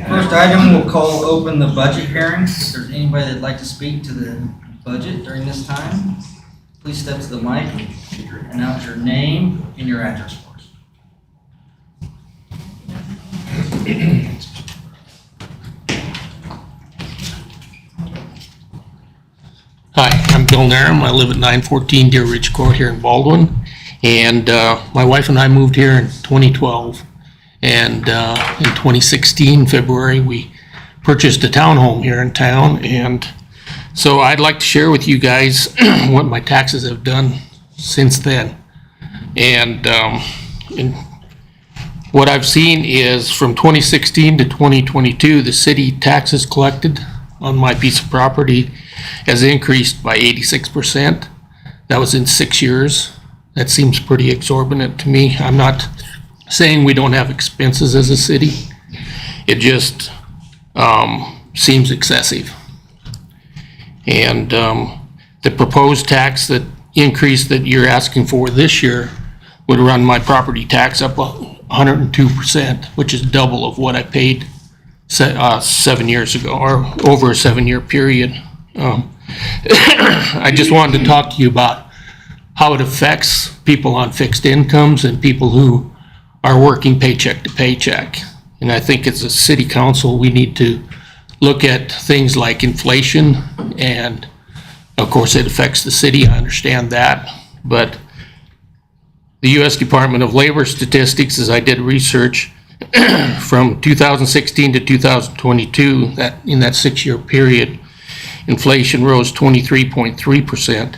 First item, we'll call open the budget hearing. If there's anybody that'd like to speak to the budget during this time, please step to the mic, announce your name and your address for us. Hi, I'm Bill Narum. I live at 914 Deer Ridge Court here in Baldwin. And my wife and I moved here in 2012. And in 2016, February, we purchased a townhome here in town. And so I'd like to share with you guys what my taxes have done since then. And what I've seen is from 2016 to 2022, the city taxes collected on my piece of property has increased by 86%. That was in 6 years. That seems pretty exorbitant to me. I'm not saying we don't have expenses as a city. It just seems excessive. And the proposed tax that increase that you're asking for this year would run my property tax up 102%, which is double of what I paid 7 years ago, or over a 7-year period. I just wanted to talk to you about how it affects people on fixed incomes and people who are working paycheck to paycheck. And I think as a city council, we need to look at things like inflation, and of course it affects the city, I understand that, but the U.S. Department of Labor statistics, as I did research, from 2016 to 2022, that in that 6-year period, inflation rose 23.3%,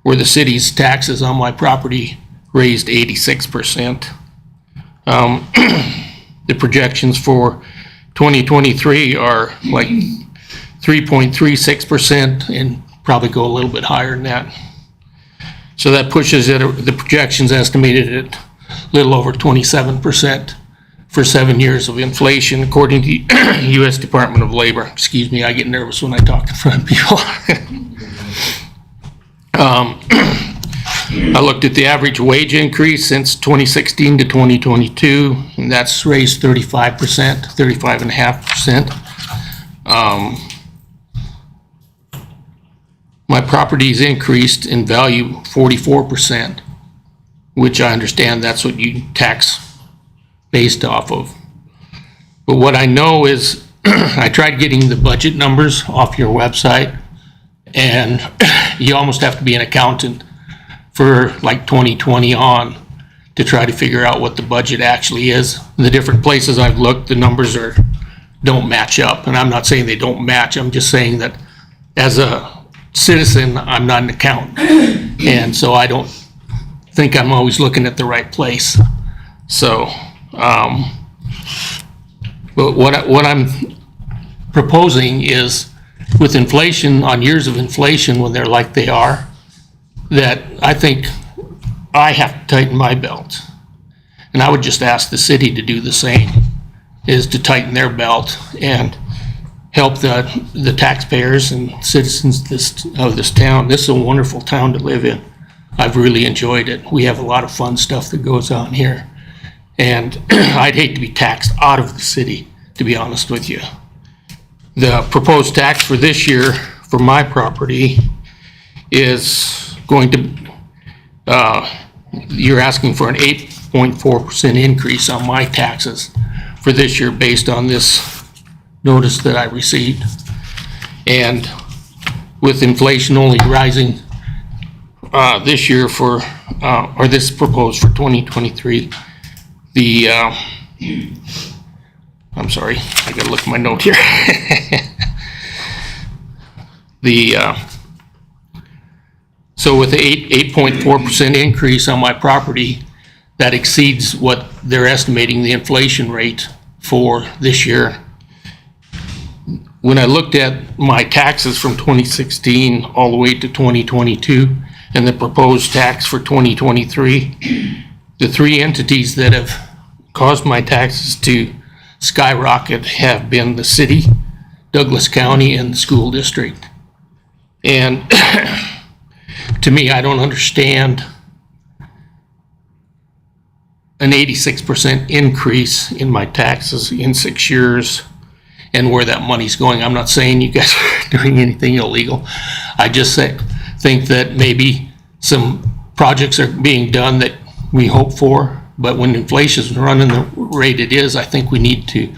where the city's taxes on my property raised 86%. The projections for 2023 are like 3.36% and probably go a little bit higher than that. So that pushes it, the projections estimated at a little over 27% for 7 years of inflation, according to U.S. Department of Labor. Excuse me, I get nervous when I talk in front of people. I looked at the average wage increase since 2016 to 2022, and that's raised 35%, 35.5%. My property's increased in value 44%, which I understand that's what you tax based off of. But what I know is I tried getting the budget numbers off your website, and you almost have to be an accountant for like 2020 on to try to figure out what the budget actually is. In the different places I've looked, the numbers don't match up, and I'm not saying they don't match. I'm just saying that as a citizen, I'm not an accountant, and so I don't think I'm always looking at the right place. So but what I'm proposing is, with inflation, on years of inflation when they're like they are, that I think I have to tighten my belt. And I would just ask the city to do the same, is to tighten their belt and help the taxpayers and citizens of this town. This is a wonderful town to live in. I've really enjoyed it. We have a lot of fun stuff that goes on here. And I'd hate to be taxed out of the city, to be honest with you. The proposed tax for this year for my property is going to, you're asking for an 8.4% increase on my taxes for this year based on this notice that I received. And with inflation only rising this year for, or this proposed for 2023, I'm sorry, I gotta look at my note here. So with the 8.4% increase on my property, that exceeds what they're estimating the inflation rate for this year. When I looked at my taxes from 2016 all the way to 2022 and the proposed tax for 2023, the three entities that have caused my taxes to skyrocket have been the city, Douglas County, and the school district. And to me, I don't understand an 86% increase in my taxes in 6 years and where that money's going. I'm not saying you guys are doing anything illegal. I just think that maybe some projects are being done that we hope for, but when inflation's running the rate it is, I think we need to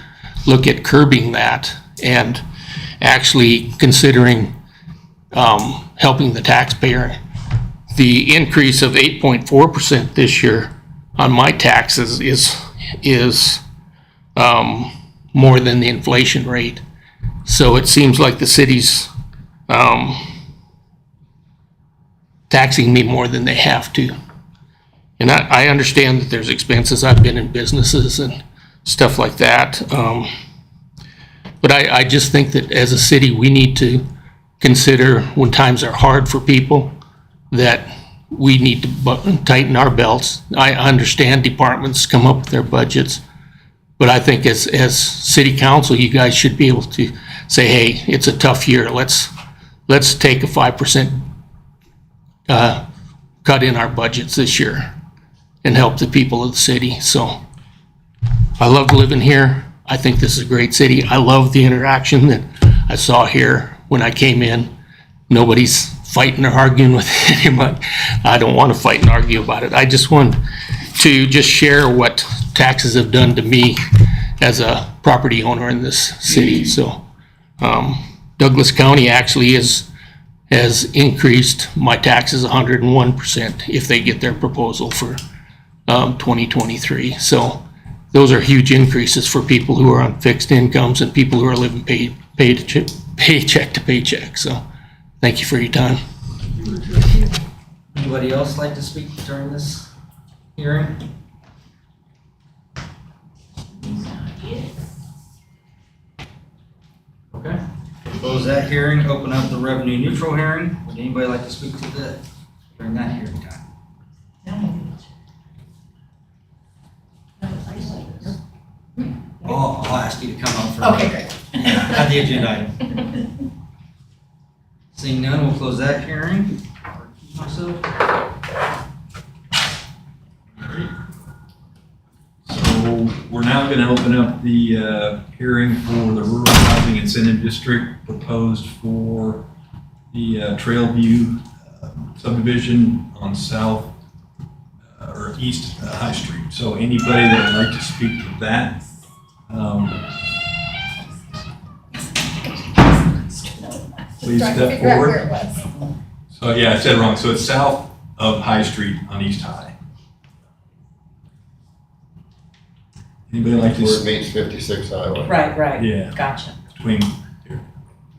look at curbing that and actually considering helping the taxpayer. The increase of 8.4% this year on my taxes is more than the inflation rate. So it seems like the city's taxing me more than they have to. And I understand that there's expenses. I've been in businesses and stuff like that. But I just think that as a city, we need to consider when times are hard for people, that we need to tighten our belts. I understand departments come up with their budgets, but I think as city council, you guys should be able to say, hey, it's a tough year. Let's take a 5% cut in our budgets this year and help the people of the city. So I love living here. I think this is a great city. I love the interaction that I saw here when I came in. Nobody's fighting or arguing with anybody. I don't want to fight and argue about it. I just want to just share what taxes have done to me as a property owner in this city. So Douglas County actually has increased my taxes 101% if they get their proposal for 2023. So those are huge increases for people who are on fixed incomes and people who are living paycheck to paycheck. So thank you for your time. Anybody else like to speak during this hearing? Okay. Close that hearing, open up the revenue neutral hearing. Would anybody like to speak to that during that hearing time? Oh, I'll ask you to come up for. Okay, great. At the agenda item. Seeing none, we'll close that hearing. Myself. So we're now going to open up the hearing for the Rural Housing Incentive District proposed for the Trailview subdivision on South or East High Street. So anybody that would like to speak to that, please step forward. So yeah, I said it wrong. So it's south of High Street on East High. Anybody like to? Where it meets 56 Highway. Right, Yeah. gotcha. Between here.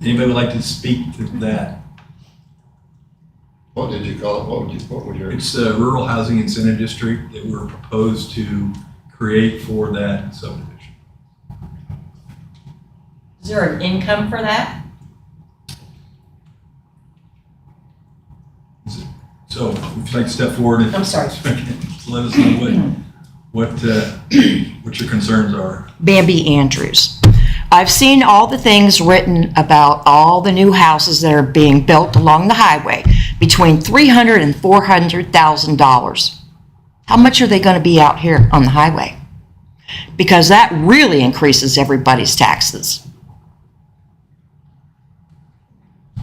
Anybody would like to speak to that? What did you call it? What was your? It's the Rural Housing Incentive District that we're proposed to create for that subdivision. Is there an income for that? So if you'd like to step forward and I'm sorry. let us know what your concerns are. Bambi Andrews. I've seen all the things written about all the new houses that are being built along the highway, between $300,000 and $400,000. How much are they going to be out here on the highway? Because that really increases everybody's taxes.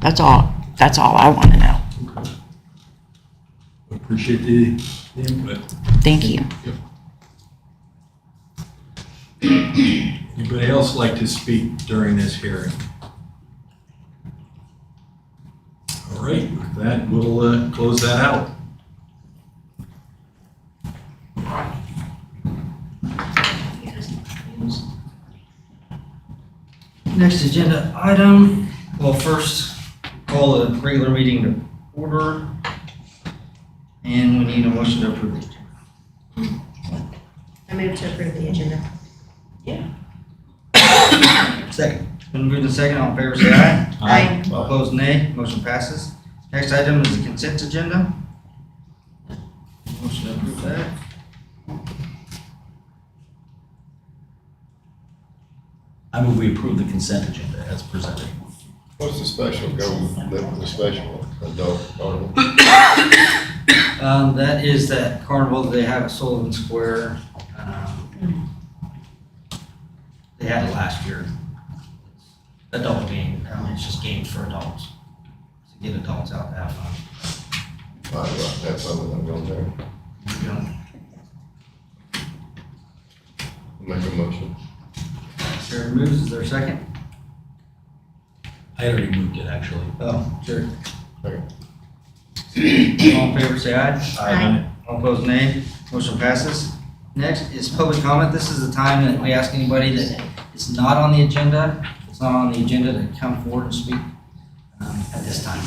That's all I want to know. Appreciate the input. Thank you. Anybody else like to speak during this hearing? All right, with that, we'll close that out. Next agenda item, well, first call a regular meeting to order. And we need a motion to approve the agenda. I move to approve the agenda. Second. Been moved and second, all in favor say aye. Aye. All opposed nay, motion passes. Next item is the consent agenda. Motion to approve that. I move we approve the consent agenda as presented. What's the special the special adult carnival? That is that carnival that they have at Sullivan Square. They had it last year. adult game, it's just games for adults. To get adults out to have fun. That's something I'm going there. You know, Make a motion. Sarah moves, is there a second? I already moved it, actually. Oh, sure. Okay. All in favor, say aye. Aye. All opposed, nay. Motion passes. Next is public comment. This is the time that we ask anybody that is not on the agenda, it's not on the agenda to come forward and speak at this time.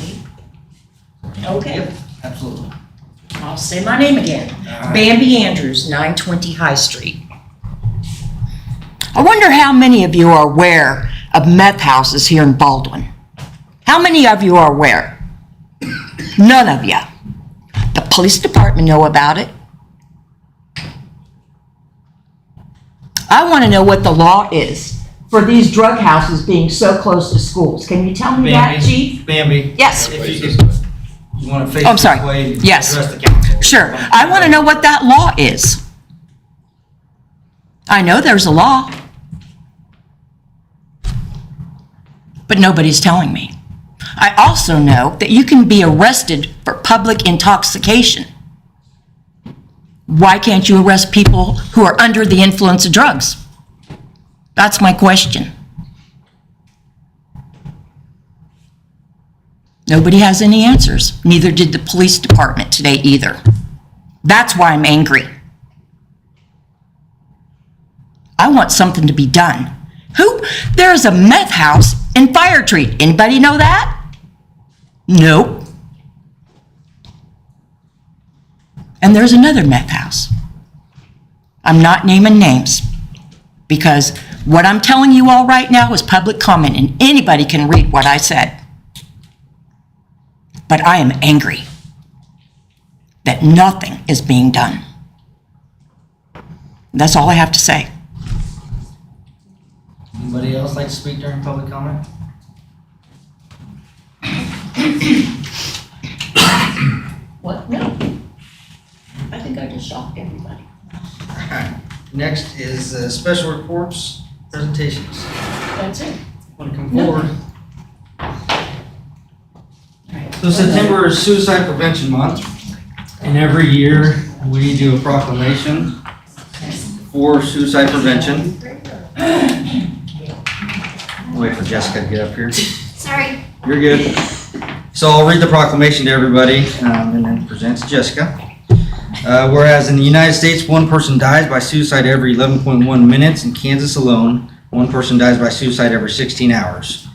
Okay, Yep, absolutely. I'll say my name again. Bambi Andrews, 920 High Street. I wonder how many of you are aware of meth houses here in Baldwin? How many of you are aware? None of you. The police department know about it. I want to know what the law is for these drug houses being so close to schools. Can you tell me that, Chief? Bambi. Yes. If you want to face Oh, I'm this sorry. way, Yes. address the council. Sure. I want to know what that law is. I know there's a law, but nobody's telling me. I also know that you can be arrested for public intoxication. Why can't you arrest people who are under the influence of drugs? That's my question. Nobody has any answers. Neither did the police department today either. That's why I'm angry. I want something to be done. There's a meth house in Fire Tree. Anybody know that? Nope. And there's another meth house. I'm not naming names because what I'm telling you all right now is public comment and anybody can read what I said. But I am angry that nothing is being done. That's all I have to say. Anybody else like to speak during public comment? What? No. I think I just shocked everybody. Next is special reports, presentations. That's it. Want to come forward? So September is Suicide Prevention Month, and every year we do a proclamation for suicide prevention. Wait for Jessica to get up here. Sorry. You're good. So I'll read the proclamation to everybody, and then present to Jessica. Whereas in the United States, one person dies by suicide every 11.1 minutes. In Kansas alone, one person dies by suicide every 16 hours.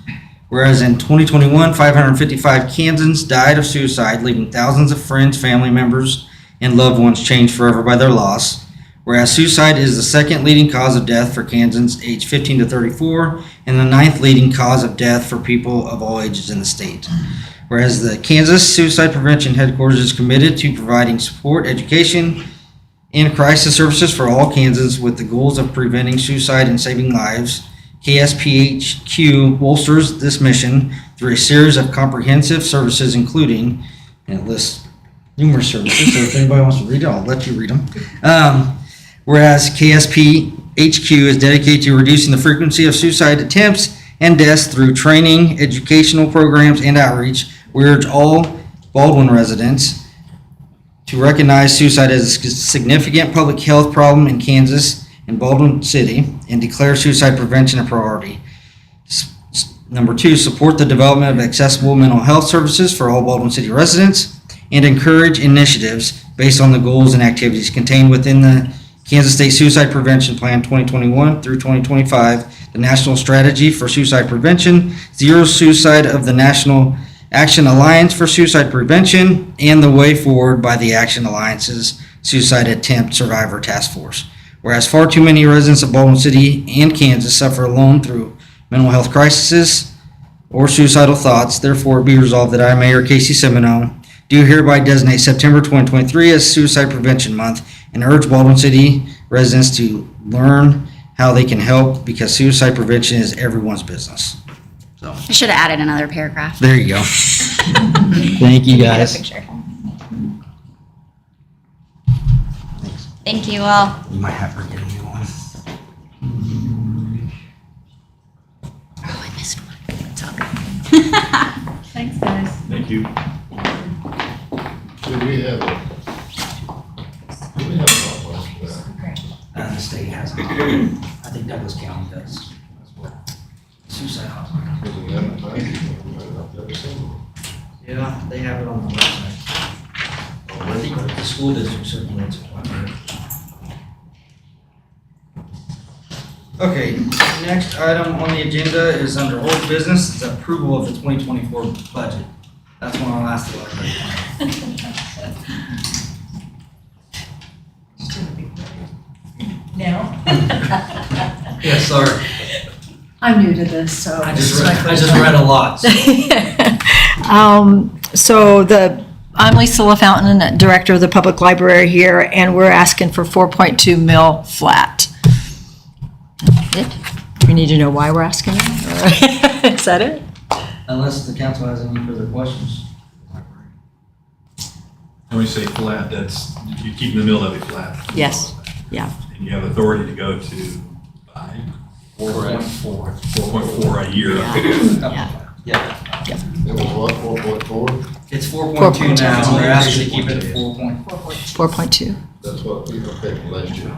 Whereas in 2021, 555 Kansans died of suicide, leaving thousands of friends, family members, and loved ones changed forever by their loss. Whereas suicide is the second leading cause of death for Kansans aged 15 to 34, and the ninth leading cause of death for people of all ages in the state. Whereas the Kansas Suicide Prevention Headquarters is committed to providing support, education, and crisis services for all Kansans with the goals of preventing suicide and saving lives. KSPHQ bolsters this mission through a series of comprehensive services, including, and it lists numerous services, so if anybody wants to read it, I'll let you read them. Whereas KSPHQ is dedicated to reducing the frequency of suicide attempts and deaths through training, educational programs, and outreach, we urge all Baldwin residents to recognize suicide as a significant public health problem in Kansas and Baldwin City and declare suicide prevention a priority. Number 2, support the development of accessible mental health services for all Baldwin City residents and encourage initiatives based on the goals and activities contained within the Kansas State Suicide Prevention Plan 2021 through 2025, the National Strategy for Suicide Prevention, Zero Suicide of the National Action Alliance for Suicide Prevention, and the Way Forward by the Action Alliance's Suicide Attempt Survivor Task Force. Whereas far too many residents of Baldwin City and Kansas suffer alone through mental health crises or suicidal thoughts, therefore be resolved that I, Mayor Casey Semino, do hereby designate September 2023 as Suicide Prevention Month and urge Baldwin City residents to learn how they can help because suicide prevention is everyone's business. I should have added another paragraph. There you go. Thank you, guys. Picture. Thank you all. You might have to get a new one. Oh, I missed one. Thank you. Do we have a hotline for that? The state has it. I think Douglas County does. Suicide hotline. Is it advertised? I've never seen it. Yeah, they have it on the website. I think the school district circulates it. Okay, next item on the agenda is under old business, it's approval of the 2024 budget. That's one I'll ask the library. Now? Yes, sir. I'm new to this, so. I this is my just first read a lot. so- I'm Lisa LaFountain, Director of the Public Library here, and we're asking for 4.2 mil flat. It? We need to know why we're asking that? Or- Is that it? Unless the council has any further questions. When we say flat, that's, you keep the mill levy flat. Yes. Yeah. And you have authority to go to 4.4. 4.4 a year. Yeah. Yeah, It was what, 4.4? it's 4.2 now, 4.2. we're asking to keep it at 4.4. 4.2. That's what we okay from last year.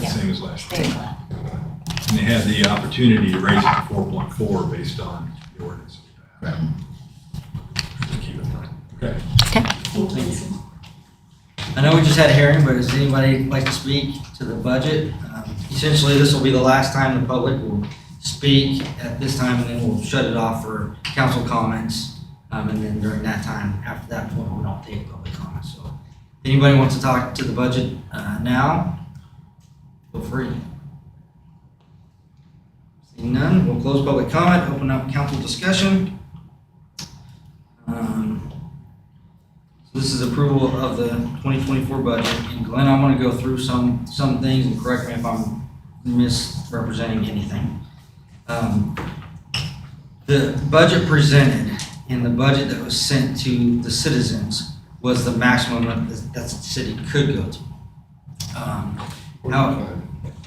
Same as last year. And they had the opportunity to raise it to 4.4 based on the ordinance. Keep it flat. Okay. Okay. I know we just had a hearing, but does anybody like to speak to the budget? Essentially, this will be the last time the public will speak at this time, and then we'll shut it off for council comments. And then during that time, after that point, we don't take public comments. So if anybody wants to talk to the budget now, feel free. Seeing none, we'll close public comment, open up council discussion. This is approval of the 2024 budget. And Glenn, I'm going to go through some things and correct me if I'm misrepresenting anything. The budget presented and the budget that was sent to the citizens was the maximum that the city could go to.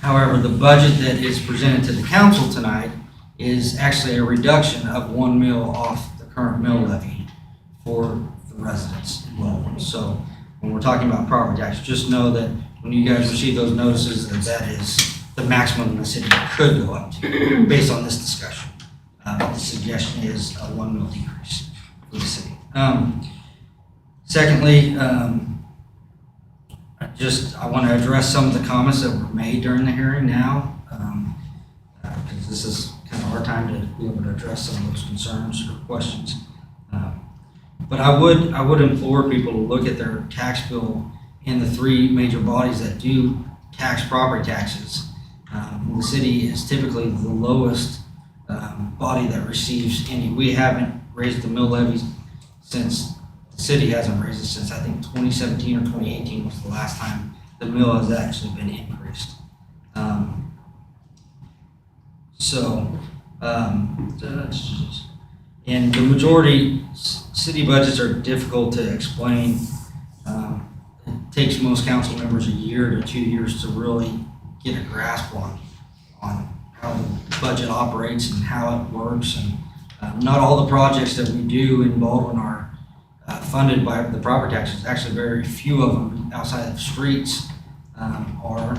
However, the budget that is presented to the council tonight is actually a reduction of 1 mil off the current mill levy for the residents involved. So when we're talking about property tax, just know that when you guys receive those notices, that is the maximum the city could go up to based on this discussion. The suggestion is a 1 mil decrease for the city. Secondly, I want to address some of the comments that were made during the hearing now, because this is kind of our time to be able to address some of those concerns or questions. But I would implore people to look at their tax bill in the three major bodies that do tax property taxes. The city is typically the lowest body that receives any. We haven't raised the mill levies since, the city hasn't raised it since I think 2017 or 2018 was the last time the mill has actually been increased. And the majority, city budgets are difficult to explain. It takes most council members a year to 2 years to really get a grasp on how the budget operates and how it works. And not all the projects that we do in Baldwin are funded by the property taxes. Actually, very few of them outside of the streets are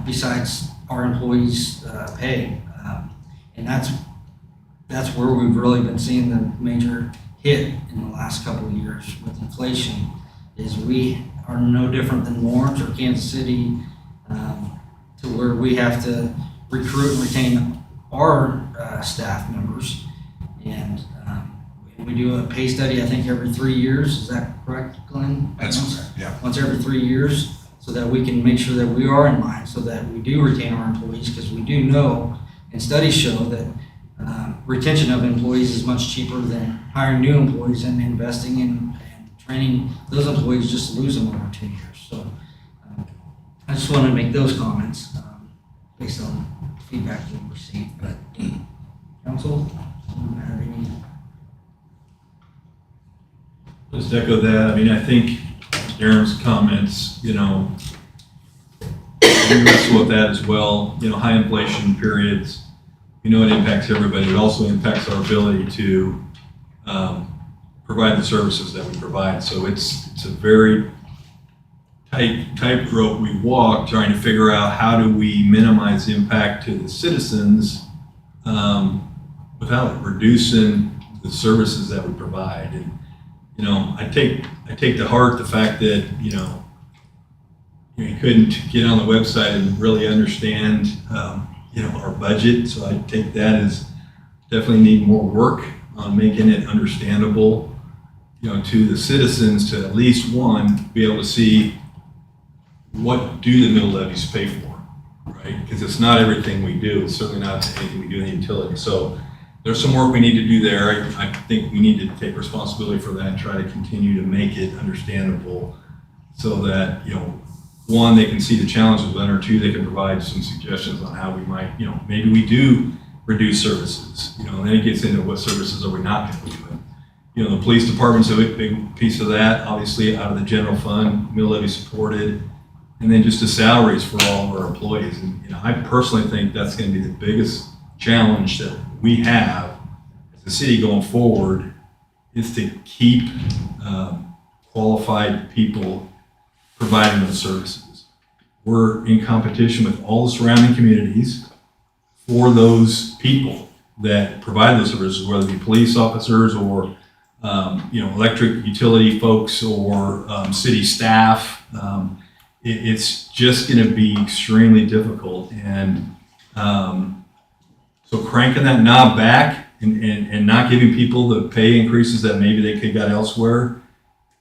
besides our employees' pay. And that's where we've really been seeing the major hit in the last couple of years with inflation, is we are no different than Lawrence or Kansas City, to where we have to recruit and retain our staff members. And we do a pay study, I think, every 3 years. Is that correct, Glenn? Yeah. Once every 3 years, so that we can make sure that we are in line, so that we do retain our employees, because we do know, and studies show that retention of employees is much cheaper than hiring new employees and investing in and training those employees just to lose them over 2 years. So I just wanted to make those comments based on feedback we've received. But council, do you have any? Just echo that. I mean, I think Darren's comments, we wrestle with that as well. High inflation periods, it impacts everybody. It also impacts our ability to provide the services that we provide. So it's a very tightrope we walk, trying to figure out how do we minimize the impact to the citizens without reducing the services that we provide. And I take to heart the fact that you couldn't get on the website and really understand our budget. So I take that as definitely need more work on making it understandable to the citizens, to at least one, be able to see what do the mill levies pay for, right? Because it's not everything we do. It's certainly not anything we do in the utility. So there's some work we need to do there. I think we need to take responsibility for that and try to continue to make it understandable so that, one, they can see the challenges with it, or two, they can provide some suggestions on how we might, maybe we do reduce services, and then it gets into what services are we not going to be doing. The police department's a big piece of that, obviously out of the general fund, mill levy supported, and then just the salaries for all of our employees. And I personally think that's going to be the biggest challenge that we have as a city going forward, is to keep qualified people providing those services. We're in competition with all the surrounding communities for those people that provide those services, whether it be police officers or electric utility folks or city staff. It's just going to be extremely difficult, and so cranking that knob back and not giving people the pay increases that maybe they could got elsewhere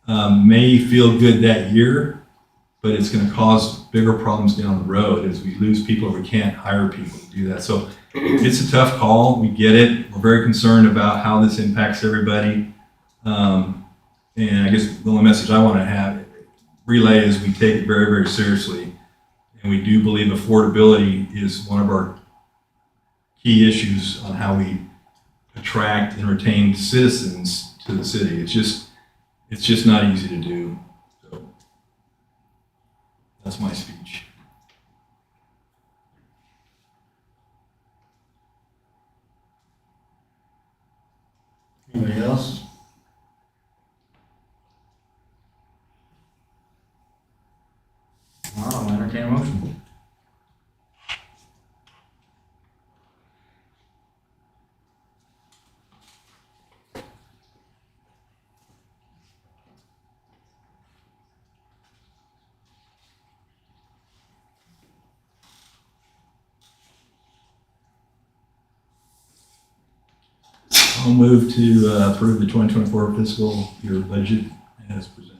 may feel good that year, but it's going to cause bigger problems down the road as we lose people or we can't hire people to do that. So it's a tough call. We get it. We're very concerned about how this impacts everybody. And I guess the only message I want to relay is we take it very, very seriously. And we do believe affordability is one of our key issues on how we attract and retain citizens to the city. It's just not easy to do. So that's my speech. Anybody else? I'll entertain a motion. I'll move to approve the 2024 fiscal year budget as presented.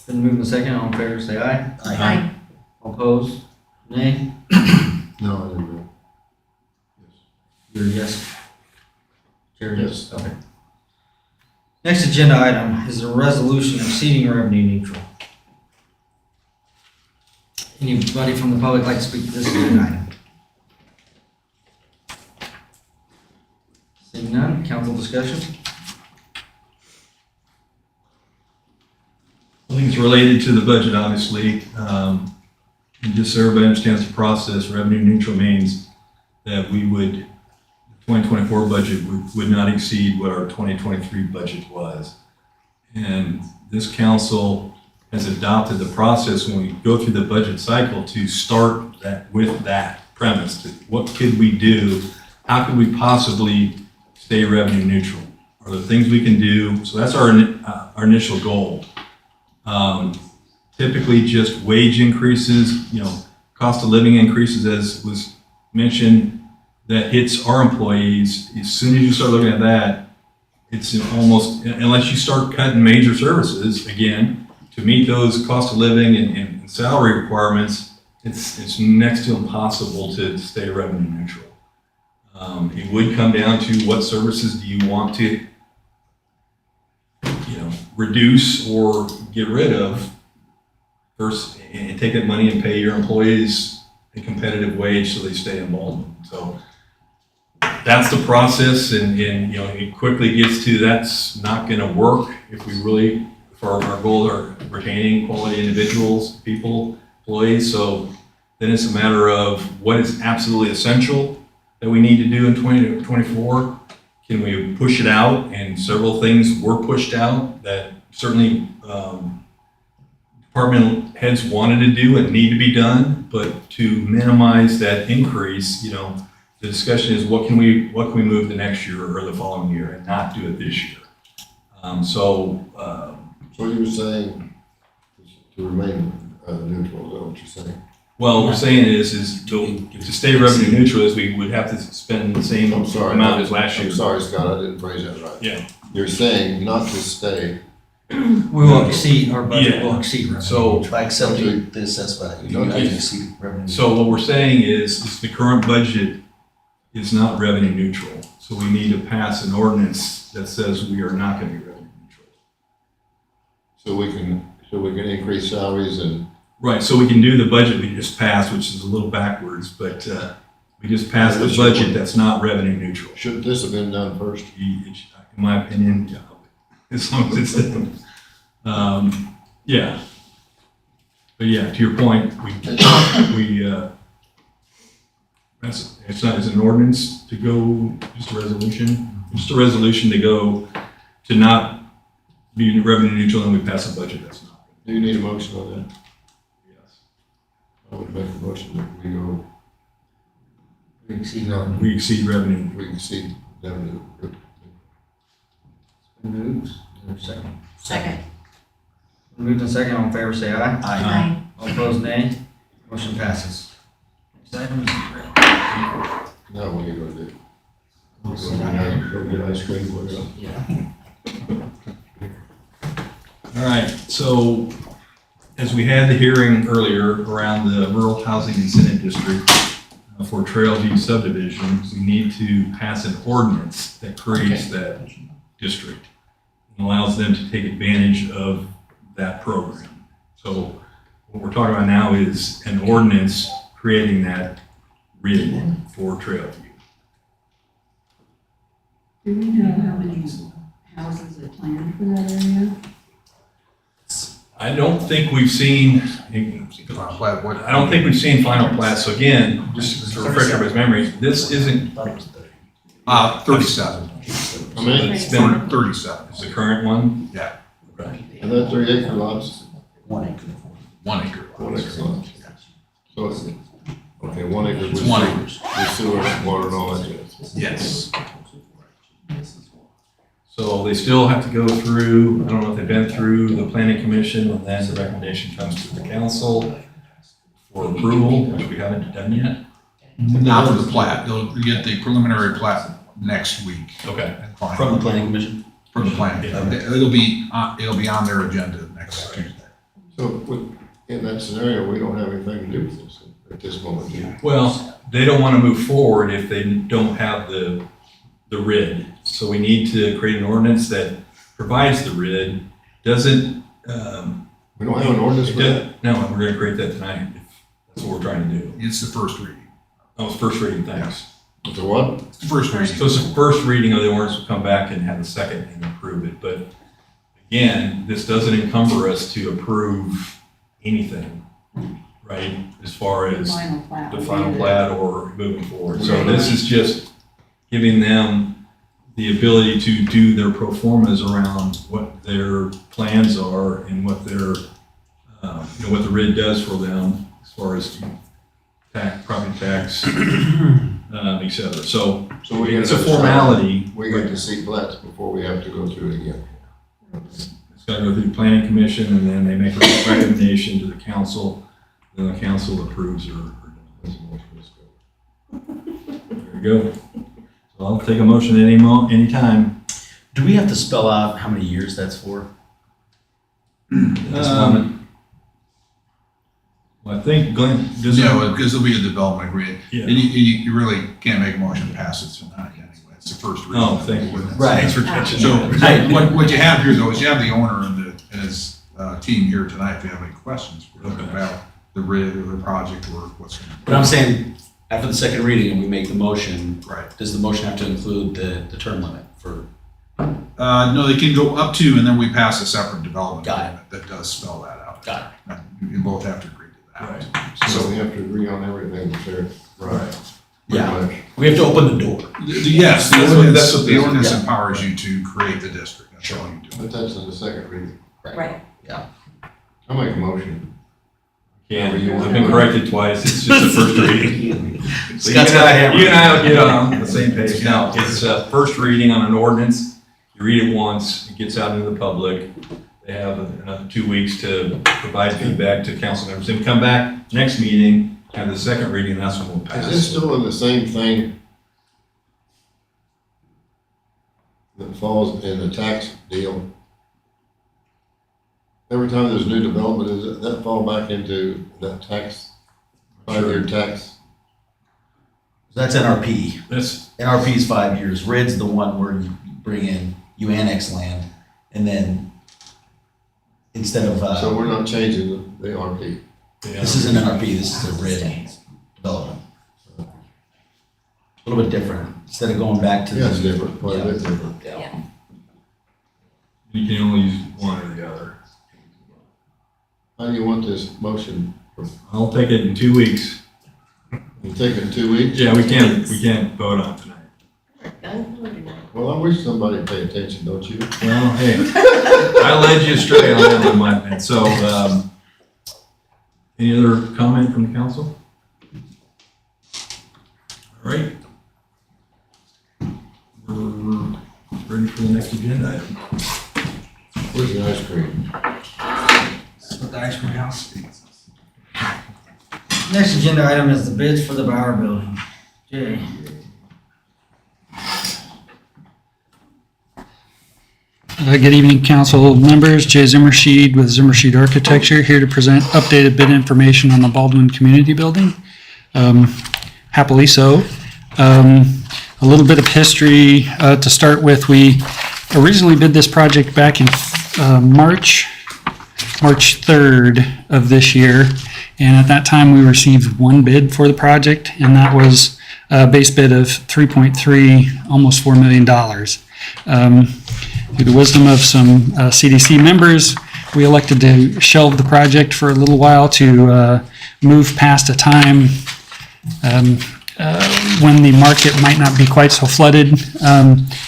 Been moved and second, all in favor, say aye. Aye. All opposed? Nay? No, I didn't know. You're a yes? Chair, Yes. Okay. Next agenda item is a resolution exceeding revenue neutral. Anybody from the public like to speak to this agenda item? Seeing none, council discussion? I think it's related to the budget, obviously. And just so everybody understands the process, revenue neutral means that the 2024 budget would not exceed what our 2023 budget was. And this council has adopted the process when we go through the budget cycle to start that with that premise. To what could we do? How could we possibly stay revenue neutral? Are there things we can do? So that's our initial goal. Typically just wage increases, cost of living increases, as was mentioned, that hits our employees. As soon as you start looking at that, it's almost, unless you start cutting major services again to meet those cost of living and salary requirements, it's next to impossible to stay revenue neutral. It would come down to what services do you want to reduce or get rid of first, and take that money and pay your employees a competitive wage so they stay involved. So that's the process, and it quickly gets to that's not going to work if our goals are retaining quality individuals, people, employees. So then it's a matter of what is absolutely essential that we need to do in 2024. can we push it out? And several things were pushed out that certainly department heads wanted to do and need to be done, but to minimize that increase, you know, the discussion is what can we move the next year or the following year and not do it this year. So you were saying to remain neutral, is that what you're saying? well, what we're saying is to stay revenue neutral is we would have to spend the same I'm sorry. amount as last year. I'm sorry, Scott, I didn't phrase that right. Yeah. You're saying not to stay, We will exceed, our budget Yeah. will exceed revenue. So By accepting the assessed value, you Okay. have to exceed revenue. So what we're saying is the current budget is not revenue neutral. So we need to pass an ordinance that says we are not going to be revenue neutral. so we can increase salaries and, Right, so we can do the budget we just passed, which is a little backwards, but we just passed the budget that's not revenue neutral. shouldn't this have been done first? In my opinion, yeah, as long as it's done. Yeah. But yeah, to your point, it's an ordinance to go, just a resolution to go to not be revenue neutral, and we pass a budget that's not. Do you need a motion on that? Yes. I would make a motion that we go, We exceed We exceed revenue. we can see revenue. Moves. Is there a second? Second. Moved and second, all in favor, say aye. Aye. All opposed, nay. Motion passes. Next item is. Now what are you gonna do? Go get ice cream, whatever. Yeah. All right, so as we had the hearing earlier around the Rural Housing Incentive District for Trailview subdivision, we need to pass an ordinance that creates that district and allows them to take advantage of that program. So what we're talking about now is an ordinance creating that RID for Trailview. Do we know how many houses are planned for that area? I don't think we've seen, I don't think we've seen final plat. So again, just to refresh everybody's memory, this isn't, 37. How many? it's been, 37. it's the current one? Yeah. Right. And that's 3 acre lots, 1 acre. 1 acre. 1 acre lots. So it's, okay, 1 acre It's with 1 sewer, acre. with sewer, water and all that jazz. Yes. So they still have to go through, I don't know if they've been through the planning commission, and then the recommendation comes to the council for approval, which we haven't done yet. Not for the plat. You'll get the preliminary plat next week. Okay. From the planning commission? From the plan. It'll be on their agenda next Tuesday. So in that scenario, we don't have anything to do with this at this moment, do you? Well, they don't want to move forward if they don't have the RID. So we need to create an ordinance that provides the RID, doesn't, We don't have an ordinance for that? no, we're going to create that tonight, if that's what we're trying to do. It's the first reading. Oh, it's first reading, thanks. It's a what? It's the first reading. So it's the first reading of the ordinance, will come back and have a second and approve it. But again, this doesn't encumber us to approve anything, right? As far as Final plat. the final plat or moving forward. So this is just giving them the ability to do their pro formas around what their plans are and what their, what the RID does for them as far as tax, property tax, et cetera. So So we it's a gotta decide- formality. We get to see plats before we have to go through it again. It's got to go through the planning commission, and then they make a recommendation to the council, then the council approves or there you go. So I'll take a motion at any time. Do we have to spell out how many years that's for? At this moment. Well, I think Glenn, does No, because there'll be a development agreement. Yeah. And you really can't make a motion to pass it tonight anyway. It's the first reading. Oh, thank you. Right. Thanks for catching So that. what you have here though is you have the owner and his team here tonight if you have any questions about the RID or the project or what's going But I'm saying, after the second reading and we make the motion, Right. does the motion have to include the term limit for? No, they can go up to, and then we pass a separate development Got it. agreement that does spell that out. Got it. You both have to agree to that. Right. So we have to agree on everything, Sheriff. Right. Pretty Yeah. much. We have to open the door. Yes, That's what the this- ordinance yeah. empowers you to create the district, that's all you do. But that's in the second reading. Right. I'll make a motion. Can't, I've been corrected twice, it's just the first reading. So you Scott's got a hammer. and I will get on the same page. No, it's a first reading on an ordinance. You read it once, it gets out into the public. They have another 2 weeks to provide feedback to council members. Then come back next meeting, have the second reading, that's when we'll Is this pass. still in the same thing that falls in the tax deal? Every time there's new development, does that fall back into that tax, 5-year tax? That's NRP. That's, NRP is 5 years. RID's the one where you bring in, you annex land, and then instead of, So we're not changing the RP. this isn't NRP, this is a RID development. A little bit different. Instead of going back to Yeah, it's the. different, quite a bit different. Yeah. you can only use one or the other. How do you want this motion? I'll take it in 2 weeks. You take it in 2 weeks? Yeah, we can't vote on it tonight. Well, I wish somebody would pay attention, don't you? Well, hey, I led you astray on that one, my man. So, any other comment from the council? All right. We're ready for the next agenda item. Where's the ice cream? With the ice cream house. Next agenda item is the bids for the Bauer Building. Jay. Good evening, council members. Jay Zimmershed with Zimmershed Architecture here to present updated bid information on the Baldwin Community Building. Happily so. A little bit of history to start with. We originally bid this project back in March 3rd of this year. And at that time, we received one bid for the project, and that was a base bid of $3.3, almost $4 million. Through the wisdom of some CDC members, we elected to shelve the project for a little while to move past a time when the market might not be quite so flooded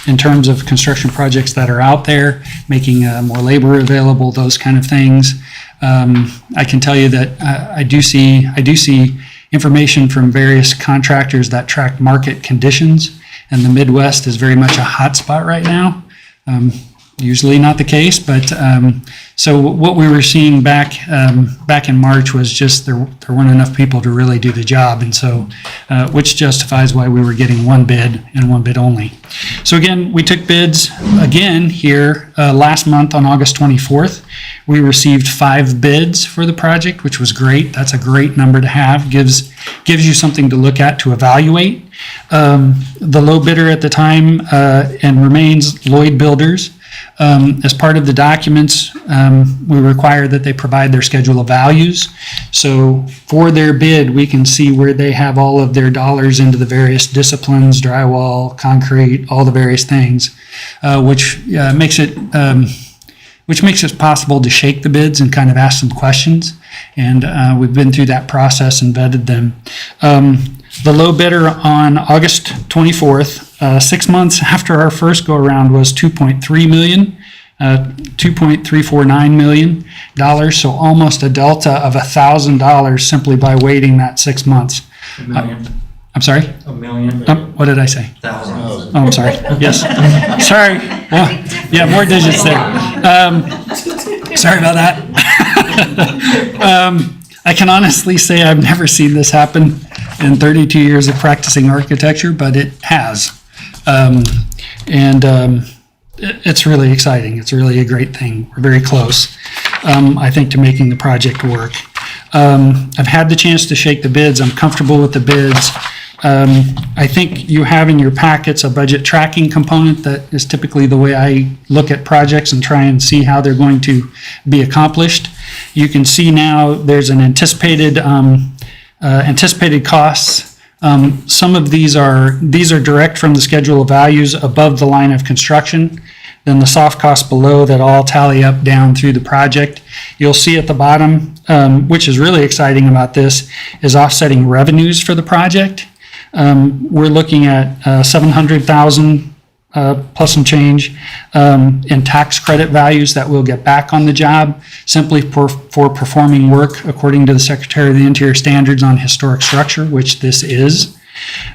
in terms of construction projects that are out there, making more labor available, those kind of things. I can tell you that I do see information from various contractors that track market conditions, and the Midwest is very much a hot spot right now. Usually not the case, but so what we were seeing back in March was just there weren't enough people to really do the job, and so which justifies why we were getting one bid and one bid only. So again, we took bids again here last month on August 24th. We received 5 bids for the project, which was great. That's a great number to have. Gives you something to look at to evaluate. The low bidder at the time and remains Lloyd Builders. As part of the documents, we require that they provide their schedule of values. So for their bid, we can see where they have all of their dollars into the various disciplines, drywall, concrete, all the various things, which makes it possible to shake the bids and kind of ask some questions. And we've been through that process and vetted them. The low bidder on August 24th, 6 months after our first go-around, was $2.3 million, $2.349 million, so almost a delta of $1,000 simply by waiting that 6 months. $1 million. I'm sorry? $1 million. What did I say? $1,000. Oh, I'm sorry. Yes. Sorry. Well, yeah, more digits there. Sorry about that. I can honestly say I've never seen this happen in 32 years of practicing architecture, but it has. It's really exciting. It's really a great thing. We're very close, I think, to making the project work. I've had the chance to shake the bids. I'm comfortable with the bids. I think you have in your packets a budget tracking component that is typically the way I look at projects and try and see how they're going to be accomplished. You can see now there's an anticipated costs. Some of these are direct from the schedule of values above the line of construction. Then the soft costs below that all tally up down through the project. You'll see at the bottom, which is really exciting about this, is offsetting revenues for the project. We're looking at 700,000 plus some change in tax credit values that we'll get back on the job simply for performing work according to the Secretary of the Interior standards on historic structure, which this is.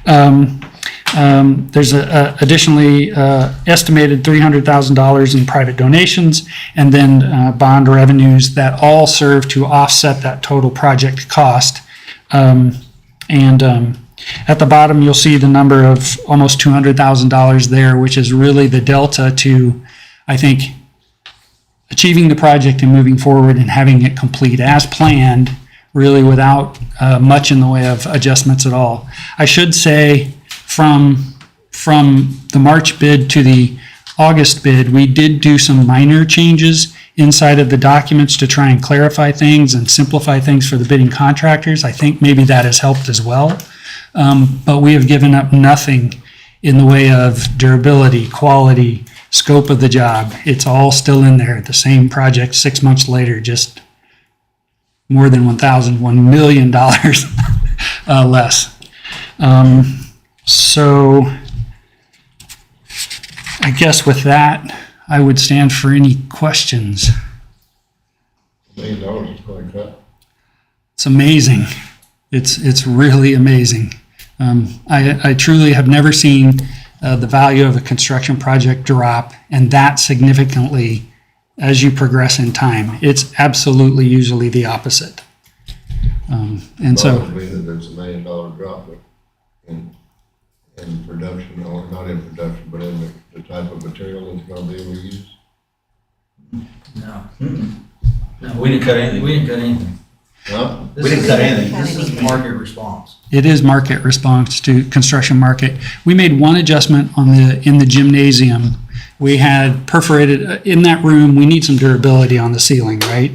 There's additionally estimated $300,000 in private donations and then bond revenues that all serve to offset that total project cost. At the bottom, you'll see the number of almost $200,000 there, which is really the delta to, I think, achieving the project and moving forward and having it complete as planned, really without much in the way of adjustments at all. I should say from the March bid to the August bid, we did do some minor changes inside of the documents to try and clarify things and simplify things for the bidding contractors. I think maybe that has helped as well. But we have given up nothing in the way of durability, quality, scope of the job. It's all still in there. The same project 6 months later, just more than $1 million less. So I guess with that, I would stand for any questions. $1 million is quite a cut. It's amazing. It's really amazing. I truly have never seen the value of a construction project drop and that significantly as you progress in time. It's absolutely usually the opposite. And so. Probably that there's $1 million drop in production, or not in production, but in the type of material that's going to be reused. No. No, we didn't cut anything. Huh? We didn't cut anything. This is market response. It is market response to construction market. We made one adjustment in the gymnasium. We had perforated, in that room, we need some durability on the ceiling, right?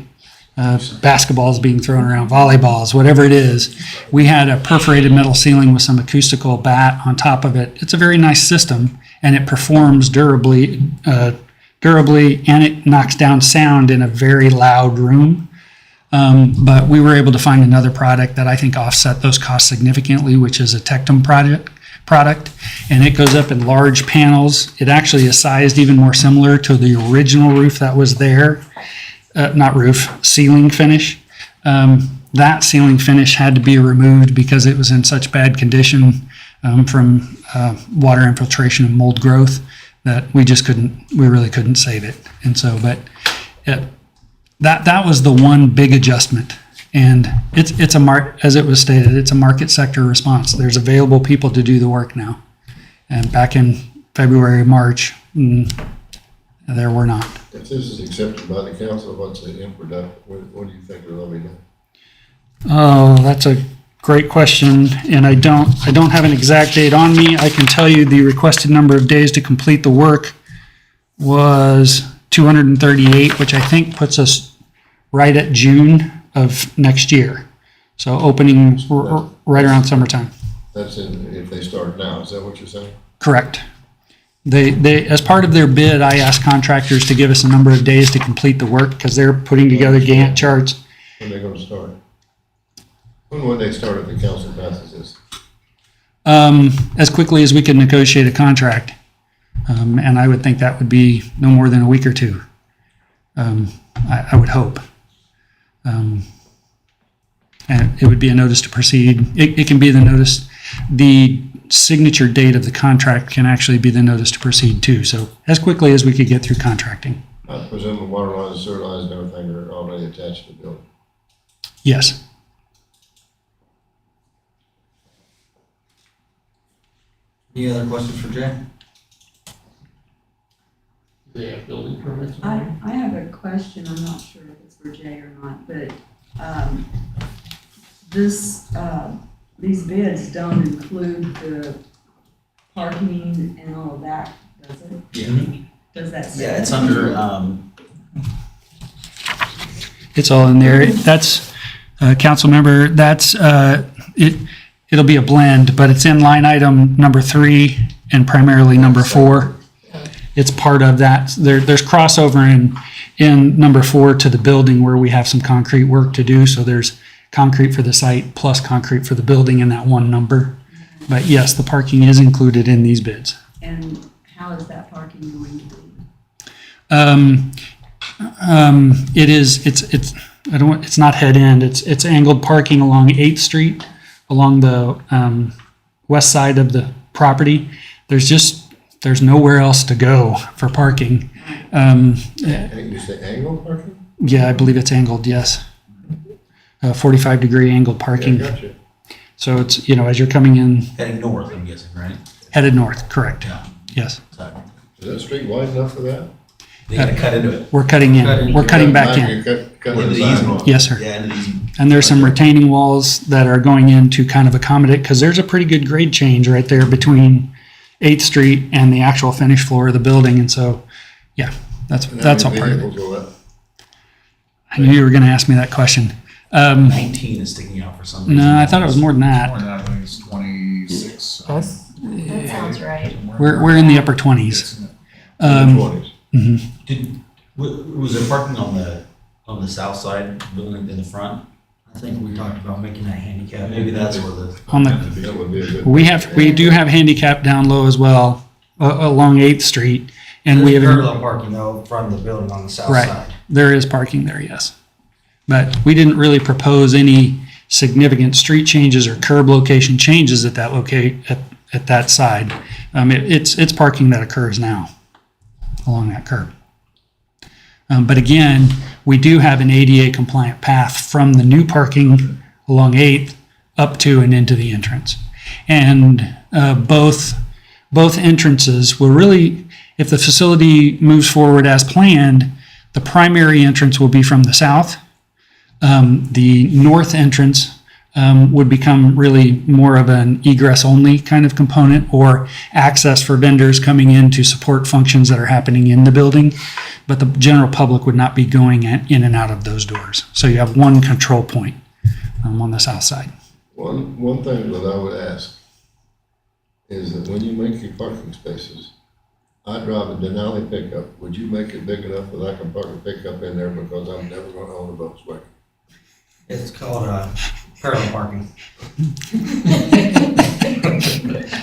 Basketballs being thrown around, volleyballs, whatever it is. We had a perforated metal ceiling with some acoustical bat on top of it. It's a very nice system and it performs durably, and it knocks down sound in a very loud room. But we were able to find another product that I think offset those costs significantly, which is a Tectum product, and it goes up in large panels. It actually is sized even more similar to the original roof that was there. Ceiling finish. That ceiling finish had to be removed because it was in such bad condition from water infiltration and mold growth that we really couldn't save it. And so, but that was the one big adjustment. And it's as it was stated, it's a market sector response. There's available people to do the work now. And back in February, March, there were not. If this is accepted by the council, what's the end product? What do you think it'll be done? Oh, that's a great question, and I don't have an exact date on me. I can tell you the requested number of days to complete the work was 238, which I think puts us right at June of next year. So opening right around summertime. That's if they start now, is that what you're saying? Correct. They as part of their bid, I asked contractors to give us a number of days to complete the work because they're putting together Gantt charts. When are they going to start? When would they start if the council passes this? As quickly as we could negotiate a contract. And I would think that would be no more than a week or two. I would hope. And it would be a notice to proceed. It can be the notice. The signature date of the contract can actually be the notice to proceed too. So as quickly as we could get through contracting. I presume the water lines, sewer lines, and everything are already attached to the building. Yes. Any other questions for Jay? They have building permits? I have a question, I'm not sure if it's for Jay or not, but, these bids don't include the parking and all of that, does it? Yeah. Does that say? Yeah, it's under, It's all in there. That's, council member, that's, it'll be a blend, but it's in line item number 3 and primarily number 4. It's part of that. There's crossover in number 4 to the building where we have some concrete work to do. So there's concrete for the site plus concrete for the building in that one number. But yes, the parking is included in these bids. And how is that parking going to be? It's not head end, it's angled parking along 8th Street, along the, west side of the property. There's nowhere else to go for parking. You say angle parking? Yeah, I believe it's angled, yes. 45-degree angled parking. Yeah, gotcha. So it's, as you're coming in, Heading north, I'm guessing, right? headed north, correct? Yeah. Yes. So Is that street wide enough for that? they gotta cut into it. We're cutting in, we're cutting back in. You're cutting Into the the easement. sidewalk. Yes, sir. Yeah, into the easement. And there's some retaining walls that are going in to kind of accommodate, because there's a pretty good grade change right there between 8th Street and the actual finished floor of the building. And so, yeah, that's And how all many part of it. vehicles go up? I knew you were going to ask me that question. 19 is sticking out for some reason. No, I thought it was more than that. More than that, I think it's 26. That sounds right. We're in the upper 20s. In the 20s. Was there parking on the south side, building in the front? I think we talked about making that handicap. Maybe that's where the. On the, That would be a good. we do have handicap down low as well, along 8th Street. And we have. Parallel parking though, front of the building on the south Right. side. There is parking there, yes. But we didn't really propose any significant street changes or curb location changes at that side. It's parking that occurs now along that curb. But again, we do have an ADA compliant path from the new parking along 8th up to and into the entrance. And both entrances will really, if the facility moves forward as planned, the primary entrance will be from the south. The north entrance would become really more of an egress-only kind of component or access for vendors coming in to support functions that are happening in the building. But the general public would not be going in and out of those doors. So you have one control point on the south side. One thing that I would ask is that when you make your parking spaces, I drive a Denali pickup. Would you make it big enough that I can park a pickup in there because I'm never going to own a Volkswagen? It's called parallel parking.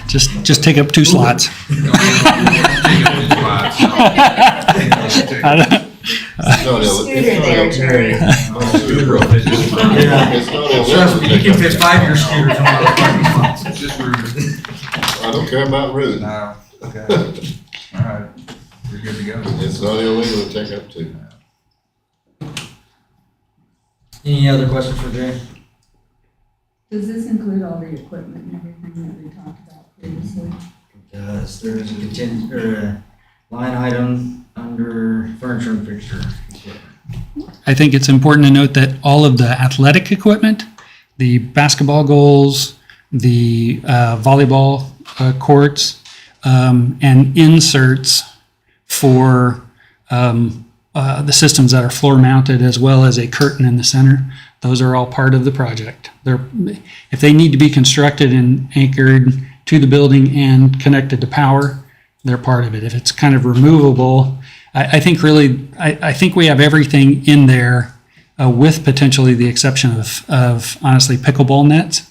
Just take up 2 slots. It's not Trust me, you can fit 5-year scooters on those parking spots. It's just rude. I don't care about route. No, okay. All right, we're good to go. It's not illegal to take up 2. Any other questions for Jay? Does this include all the equipment and everything that we talked about previously? Yes, there is a line item under furniture and fixture equipment. I think it's important to note that all of the athletic equipment, the basketball goals, the volleyball courts, and inserts for the systems that are floor mounted, as well as a curtain in the center, those are all part of the project. If they need to be constructed and anchored to the building and connected to power, they're part of it. If it's kind of removable, I think we have everything in there with potentially the exception of honestly pickleball nets,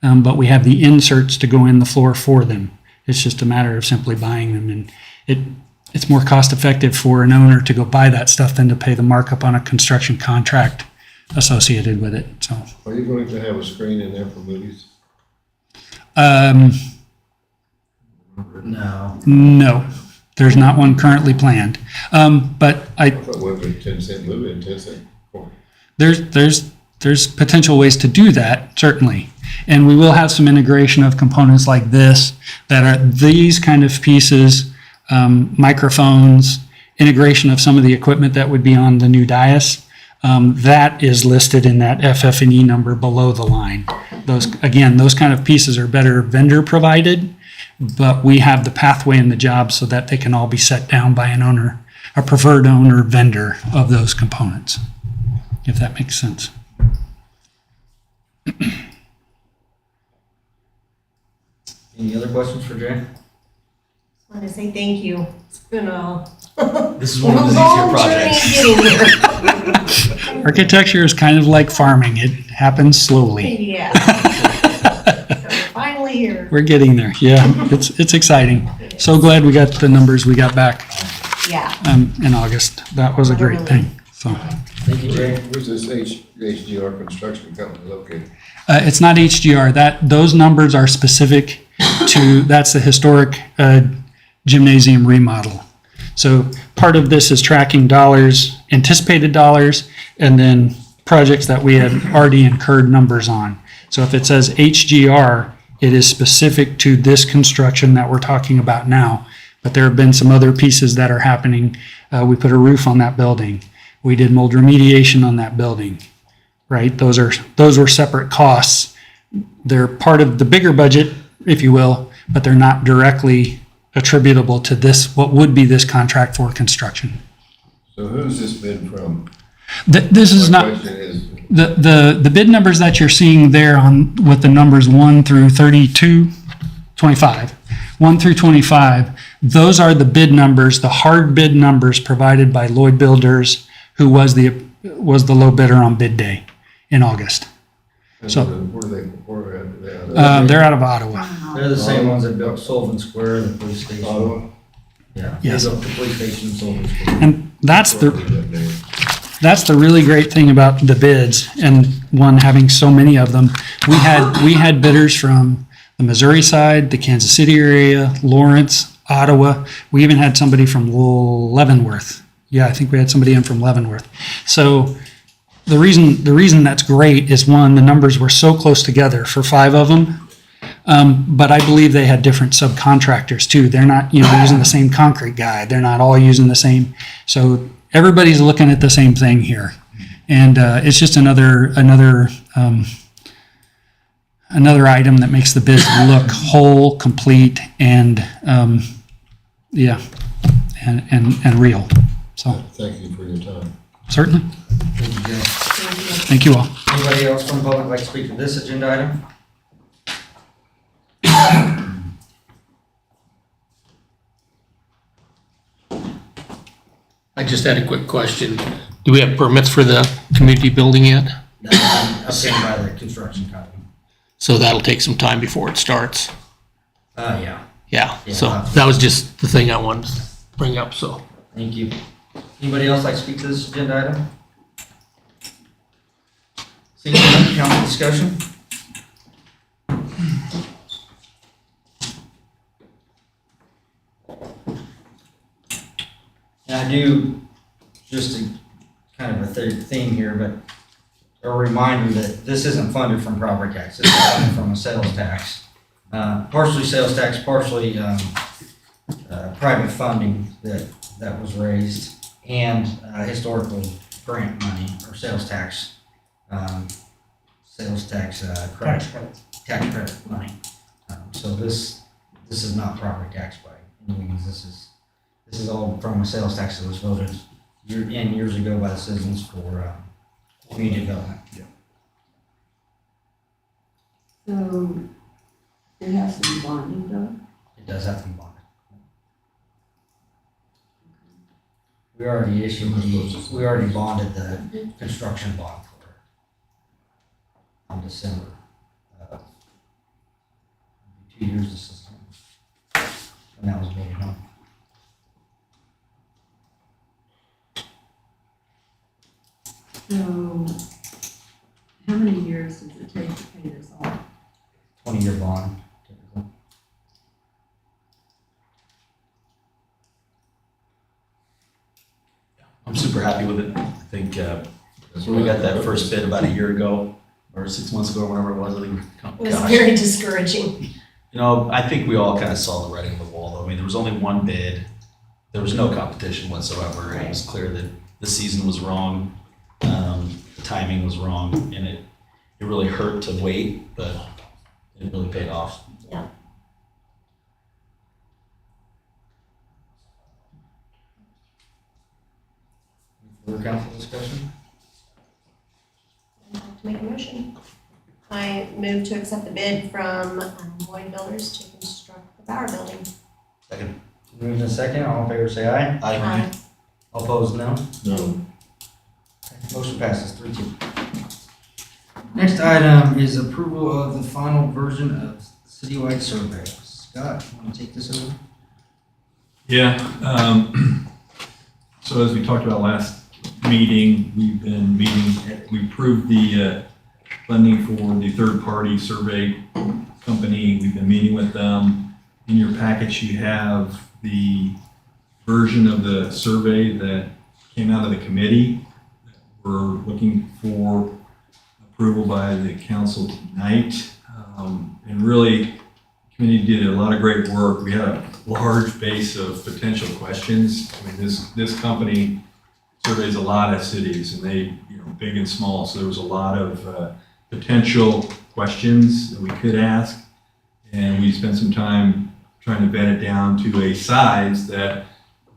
but we have the inserts to go in the floor for them. It's just a matter of simply buying them, and it's more cost effective for an owner to go buy that stuff than to pay the markup on a construction contract associated with it. So, Are you going to have a screen in there for movies? No, there's not one currently planned. But I thought we were a 10-cent movie and 10-cent coin. there's potential ways to do that, certainly. And we will have some integration of components like this that are these kind of pieces, microphones, integration of some of the equipment that would be on the new dais. That is listed in that FF&E number below the line. Those kind of pieces are better vendor provided, but we have the pathway in the job so that they can all be set down by an owner, a preferred owner vendor of those components, if that makes sense. Any other questions for Jay? I want to say thank you. It's been a This is one of the easier projects. projects. Architecture is kind of like farming. It happens slowly. Yeah. So we're finally finally here. We're getting there. Yeah, it's exciting. So glad we got the numbers we got back Yeah. in August. That was a great thing. So Thank you, Jay. Where's this HGR construction company located? it's not HGR. Those numbers are specific to that's the historic gymnasium remodel. So part of this is tracking dollars, anticipated dollars, and then projects that we had already incurred numbers on. So if it says HGR, it is specific to this construction that we're talking about now. But there have been some other pieces that are happening. We put a roof on that building. We did mold remediation on that building, right? Those were separate costs. They're part of the bigger budget, if you will, but they're not directly attributable to this, what would be this contract for construction. So who's this bid from? This is My not, question is, the bid numbers that you're seeing there on, with the numbers 1 through 25, 1 through 25, those are the bid numbers, the hard bid numbers provided by Lloyd Builders, who was the low bidder on bid day in August. So- where are they? They're out of Ottawa. They're the same ones that built Sullivan Square, the police station. Ottawa? Yeah. Yes. They built the police station, Sullivan Square. And that's the really great thing about the bids, and one having so many of them. We had bidders from the Missouri side, the Kansas City area, Lawrence, Ottawa. We even had somebody from Leavenworth. Yeah, I think we had somebody in from Leavenworth. So the reason that's great is, one, the numbers were so close together for 5 of them. But I believe they had different subcontractors too. They're not, using the same concrete guy. They're not all using the same. So everybody's looking at the same thing here. And it's just another item that makes the bid look whole, complete, and and real. So Thank you for your time. certainly, Thank you, Jay. thank you all. Anybody else from the public like to speak to this agenda item? I just had a quick question. Do we have permits for the community building yet? Obtained by the construction company. So that'll take some time before it starts. Yeah. Yeah, Yeah. so that was just the thing I wanted to bring up, so. Thank you. Anybody else like to speak to this agenda item? Seeing none, council discussion? And I do, just a kind of a theme here, but a reminder that this isn't funded from property tax. This is funded from a sales tax. Partially sales tax, partially private funding that was raised, and historical grant money or sales tax credit, tax credit money. So this is not property tax by any means. This is all from a sales tax that was voted years ago by the citizens for community development. So it has to be bonded though? It does have to be bonded. We already bonded the construction bond for it on December. 2 years this is, and that was voted on. So how many years does it take to pay this off? 20-year bond typically. I'm super happy with it. I think we got that first bid about a year ago, or 6 months ago, or whatever it was. I think, It was gosh. very discouraging. I think we all kind of saw the writing on the wall, though. I mean, there was only one bid. There was no competition whatsoever. It was clear that the season was wrong, the timing was wrong, and it really hurt to wait, but it really paid off. Yeah. Further council discussion? I'd like to make a motion. I move to accept the bid from Lloyd Builders to construct the Bauer Building. Second. Moved in second, all in favor say aye. Aye. All opposed, no. No. Motion passes 3-2. Next item is approval of the final version of citywide survey. Scott, you want to take this over? Yeah, so as we talked about last meeting, we've been meeting, we approved the funding for the third-party survey company. We've been meeting with them. In your package, you have the version of the survey that came out of the committee. We're looking for approval by the council tonight. And really, the committee did a lot of great work. We had a large base of potential questions. I mean, this company surveys a lot of cities, and they, big and small. So there was a lot of potential questions that we could ask, and we spent some time trying to vet it down to a size that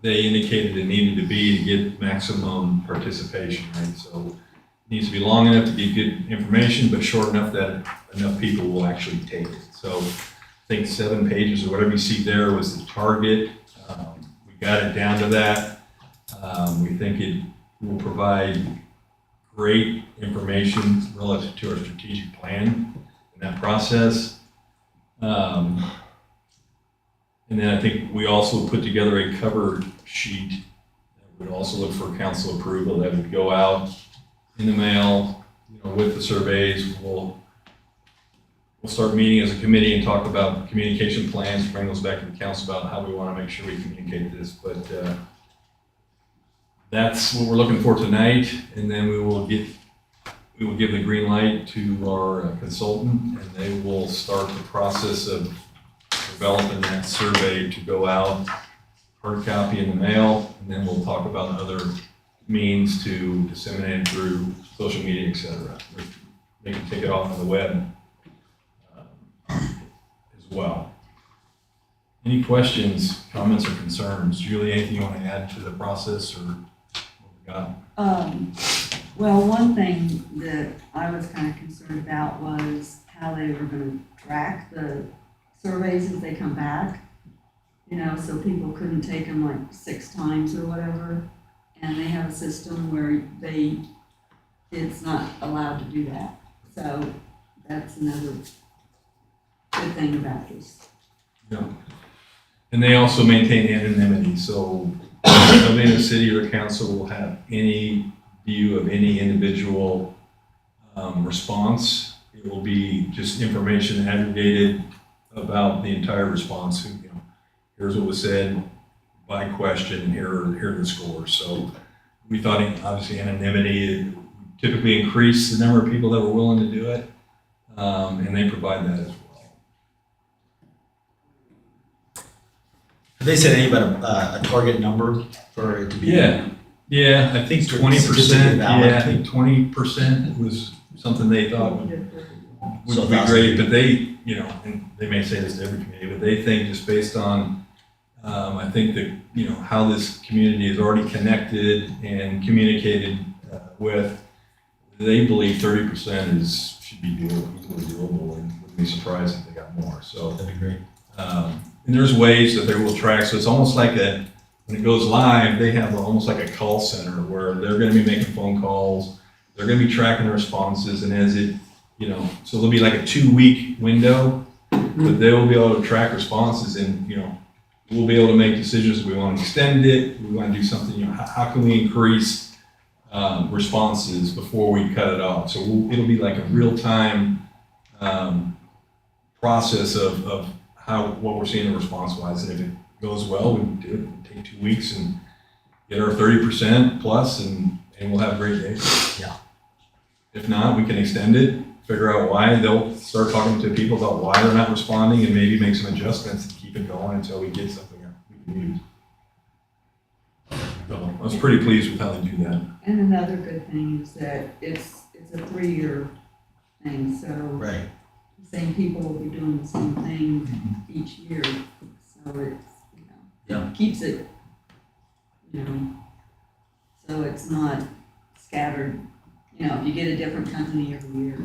they indicated it needed to be to get maximum participation, right? So it needs to be long enough to be good information, but short enough that enough people will actually take it. So I think 7 pages or whatever you see there was the target. We got it down to that. We think it will provide great information relative to our strategic plan in that process. And then I think we also put together a cover sheet that would also look for council approval that would go out in the mail, with the surveys. We'll start meeting as a committee and talk about communication plans, bring those back to the council about how we want to make sure we communicate this. But that's what we're looking for tonight, and then we will give the green light to our consultant, and they will start the process of developing that survey to go out, hard copy in the mail, and then we'll talk about other means to disseminate it through social media, et cetera. They can take it off on the web as well. Any questions, comments, or concerns? Julie, anything you want to add to the process or what we got? Well, one thing that I was kind of concerned about was how they were going to track the surveys as they come back, so people couldn't take them like 6 times or whatever. And they have a system where it's not allowed to do that. So that's another good thing about this. Yeah. And they also maintain anonymity, so nobody in the city or the council will have any view of any individual response. It will be just information aggregated about the entire response. Here's what was said by question, and here are the scores. So we thought, obviously, anonymity typically increase the number of people that were willing to do it, and they provide that as well. Have they said anything about a target number for it to be? Yeah, I think 20%. Yeah, I think 20% was something they thought would be great, but they, and they may say this to every community, but they think just based on, I think that, how this community is already connected and communicated with, they believe 30% should be doable, and wouldn't be surprised if they got more. So that'd be great. And there's ways that they will track. So it's almost like when it goes live, they have almost like a call center where they're going to be making phone calls. They're going to be tracking the responses, and as it, so there'll be like a 2-week window, but they will be able to track responses, and we'll be able to make decisions. We want to extend it. We want to do something. How can we increase responses before we cut it off? So it'll be like a real-time process of what we're seeing response-wise, and if it goes well, we do it. We'll take 2 weeks and get our 30% plus, and we'll have great data. Yeah. If not, we can extend it, figure out why. They'll start talking to people about why they're not responding, and maybe make some adjustments and keep it going until we get something we can use. So I was pretty pleased with how they do that. And another good thing is that it's a 3-year thing, so Right. the same people will be doing the same thing each year. So it's, Yeah. keeps it, so it's not scattered. If you get a different company every year.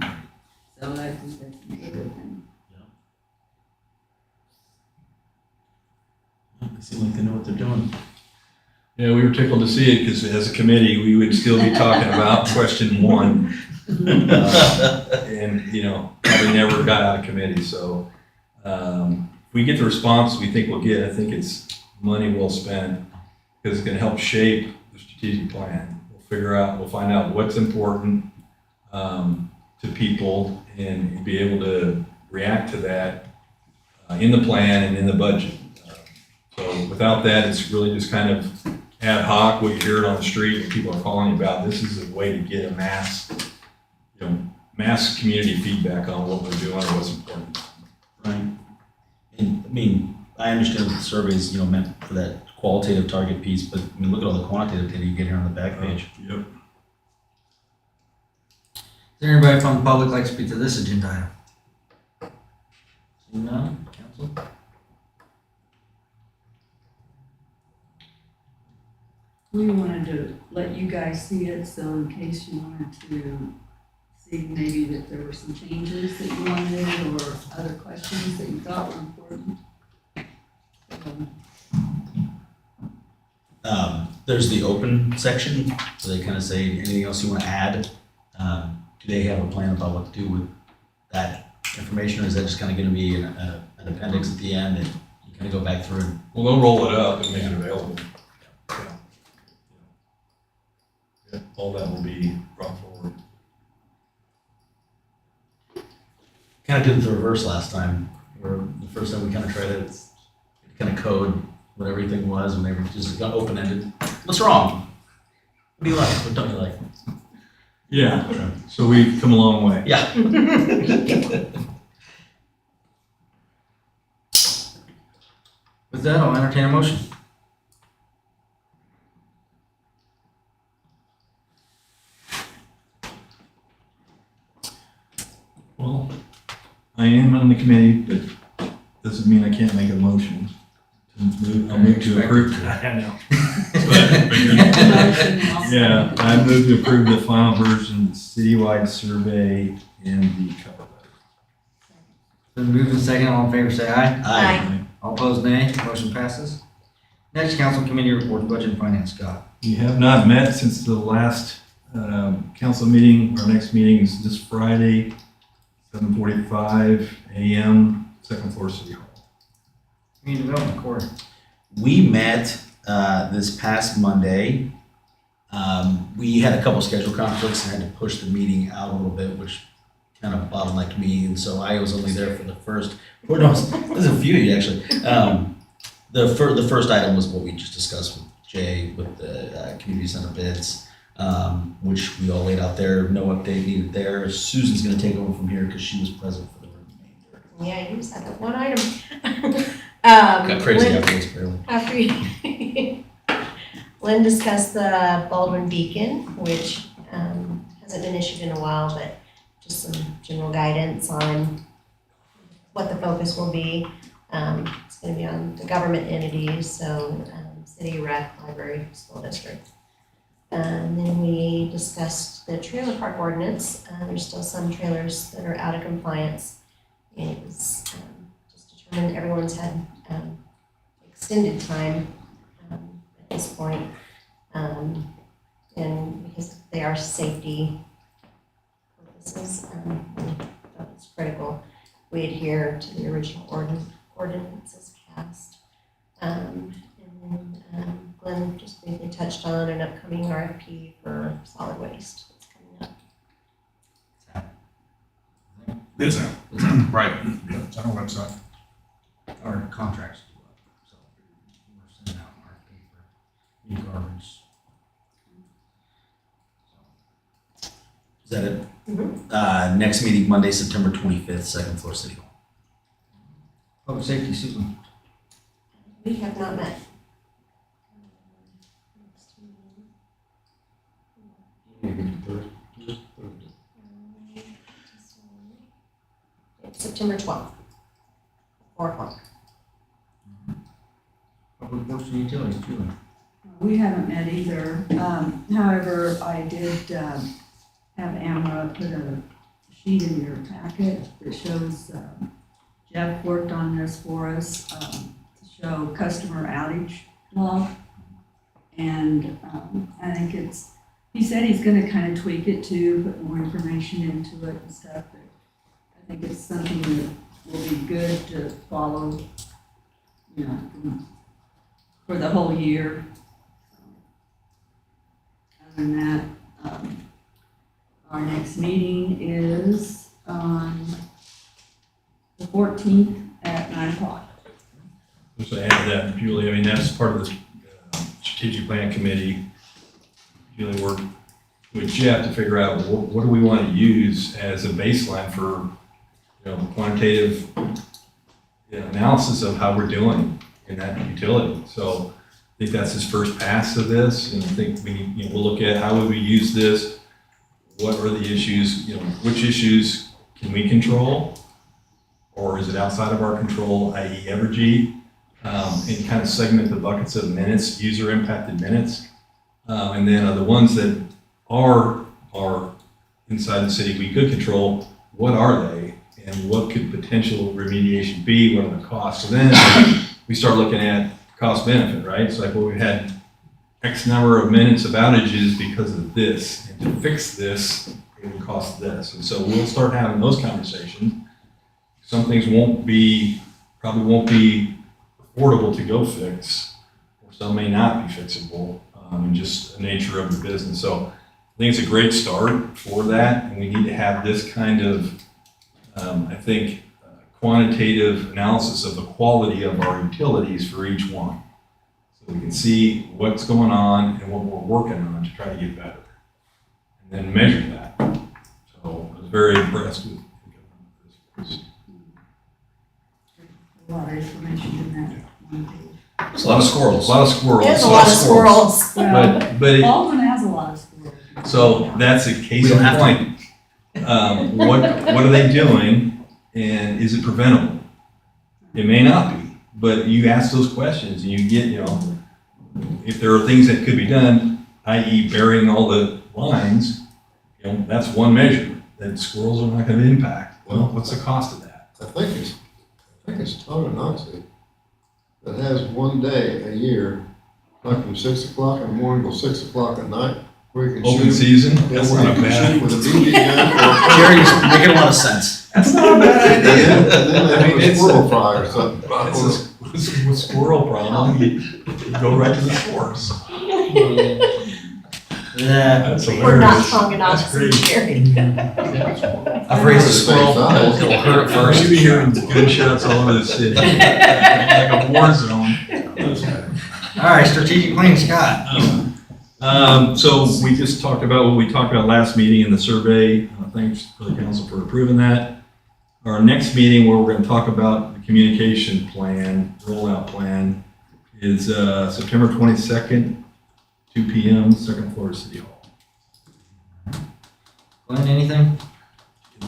So I think that's a good thing. They seem like they know what they're doing. Yeah, we were tickled to see it because as a committee, we would still be talking about question 1. And, probably never got out of committee. So If we get the response we think we'll get, I think it's money well spent, because it's gonna help shape the strategic plan. We'll find out what's important to people and be able to react to that in the plan and in the budget. So without that, it's really just kind of ad hoc, what you hear on the street and people are calling you about. This is a way to get a mass community feedback on what we're doing or what's important. Right. And, I mean, I understand that the survey is, meant for that qualitative target piece, but, I mean, look at all the quantitative data you get here on the back page. Yep. Is there anybody from the public like to speak to this agenda item? Seeing none, council? We wanted to let you guys see it, so in case you wanted to see maybe that there were some changes that you wanted or other questions that you thought were important. There's the open section, so they kind of say, anything else you want to add? Do they have a plan about what to do with that information, or is that just kind of going to be an appendix at the end and you kind of go back through? Well, they'll roll it up and make it available. Yeah, all that will be brought forward. Kind of did the reverse last time, where the first time we kind of tried to kind of code what everything was, and they were just got open-ended. What's wrong? What do you like? What don't you like? Yeah, so we've come a long way. Yeah. With that, I'll entertain a motion. Well, I am on the committee, but doesn't mean I can't make a motion. I'll move to approve. I know. Yeah, I move to approve the final version, citywide survey and the cover letter. Been moved and second, all in favor say aye. Aye. All opposed, nay. Motion passes. Next, council committee report, budget and finance, Scott. We have not met since the last council meeting. Our next meeting is this Friday, 7:45 a.m., second floor City Hall. Community development, Corey. We met this past Monday. We had a couple schedule conflicts and had to push the meeting out a little bit, which kind of bottlenecked me, and so I was only there for the first. Or no, there's a few of you actually. The first item was what we just discussed with Jay with the community center bids, which we all laid out there. No update needed there. Susan's going to take over from here because she was present for the remainder. Yeah, you just had that one item. Got crazy afterwards, apparently. After you, Lynn discussed the Baldwin Beacon, which hasn't been issued in a while, but just some general guidance on what the focus will be. It's going to be on the government entities, so city, rec, library, school district. And then we discussed the trailer park ordinance. There's still some trailers that are out of compliance. And it was just determined everyone's had extended time at this point. And because they are safety purposes, it's critical we adhere to the original ordinances passed. And then Glenn just briefly touched on an upcoming RFP for solid waste that's coming up. It's out. Right. It's on our website. Our contracts do up, so we're sending out an RFP for new garbage. Is that it? Mm-hmm. Next meeting, Monday, September 25th, second floor City Hall. Public safety, Susan. We have not met. It's September 12th, 4 o'clock. Public works and utilities, Julie. We haven't met either. However, I did have Amara put a sheet in your packet that shows Jeff worked on this for us to show customer outage log. And I think he said he's gonna kind of tweak it too, put more information into it and stuff. But I think it's something that will be good to follow, you know, for the whole year. Other than that, our next meeting is on the 14th at 9 o'clock. Just to add to that, Julie, I mean, that's part of the strategic plan committee. Julie worked with Jeff to figure out what do we want to use as a baseline for, quantitative analysis of how we're doing in that utility. So I think that's his first pass of this, and I think we'll look at how would we use this, what are the issues, which issues can we control, or is it outside of our control, i.e. Evergy, and kind of segment the buckets of minutes, user impacted minutes, and then the ones that are inside the city we could control, what are they, and what could potential remediation be, what are the costs? So then we start looking at cost benefit, right? It's like, well, we had X number of minutes of outages because of this, and to fix this, it would cost this. And so we'll start having those conversations. Some things probably won't be affordable to go fix, or some may not be fixable, and just the nature of the business. So I think it's a great start for that, and we need to have this kind of, quantitative analysis of the quality of our utilities for each one. So we can see what's going on and what we're working on to try to get better. And then measure that. So I was very impressed with this. A lot of information in that one page. There's a lot of squirrels. A lot of squirrels. There's a lot of squirrels. But Baldwin has a lot of squirrels. so that's a case We don't in have point. What are they doing, and is it preventable? It may not be, but you ask those questions and you get, if there are things that could be done, i.e. burying all the lines, that's one measure that squirrels are not going to impact. Well, what's the cost of that? I think it's Tonganoxie that has one day a year, like from 6 o'clock in the morning till 6 o'clock at night, where you can Open shoot. season? Yeah, That's where not you can bad. shoot with a BB gun Jerry's making a lot of sense. That's not a bad idea. and then they have a squirrel fry or something. It's a squirrel problem. You go right to the source. That's We're not hilarious. strong enough That's to great. Jerry. I've raised a squirrel, it'll hurt at first. You'll be hearing gunshots all over the city, like a war zone. All right, strategic plan, Scott. So we just talked about what we talked about last meeting in the survey. Thanks for the council for approving that. Our next meeting where we're going to talk about the communication plan, rollout plan, is September 22nd, 2 p.m., second floor of City Hall. Glenn, anything?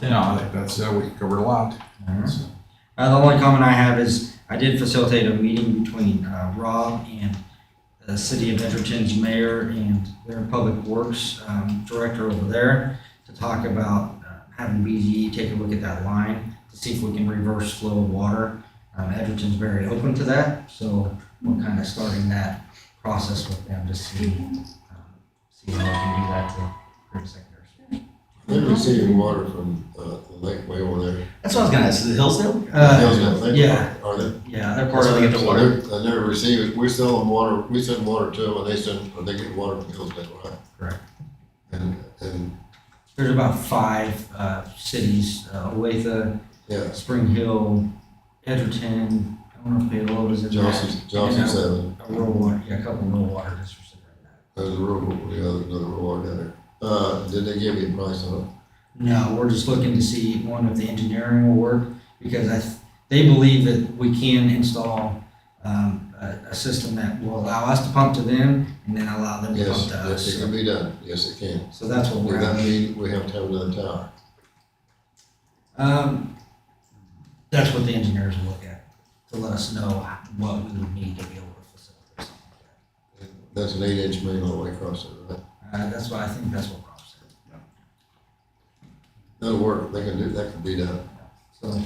No, I think that's, we covered a lot. The only comment I have is I did facilitate a meeting between Rob and the City of Edgerton's mayor and their public works director over there to talk about having BGE take a look at that line to see if we can reverse flow of water. Edgerton's very open to that, so we're kind of starting that process with them to see how we can do that to create secondary. They're receiving water from the lake way over there. That's what I was gonna ask, is it Hillsdale? Yeah. Are they? Yeah, they're part That's of where they get the water. And they're receiving, we sell them water, we send water to them, and they get water from Hillsdale, right? Correct. And, There's about 5 cities, Olathe, yeah, Spring Hill, Edgerton, I don't know if Payload is in that. Johnson And 7, a rural water, yeah, a couple rural water districts in that. there's a rural, there's another rural water down there. Did they give you a price on it? No, we're just looking to see, one, if the engineering will work, because they believe that we can install a system that will allow us to pump to them and then allow them to Yes, pump to us. yes, it can be done, yes, it can. So that's what Would we're that having. mean we have to have another tower? That's what the engineers will look at, to let us know what we would need to be able to facilitate something like That's an 8-inch main all the way across it, right? that. That's why I think that's what Rob said. That'll work, they can do, that can be done. So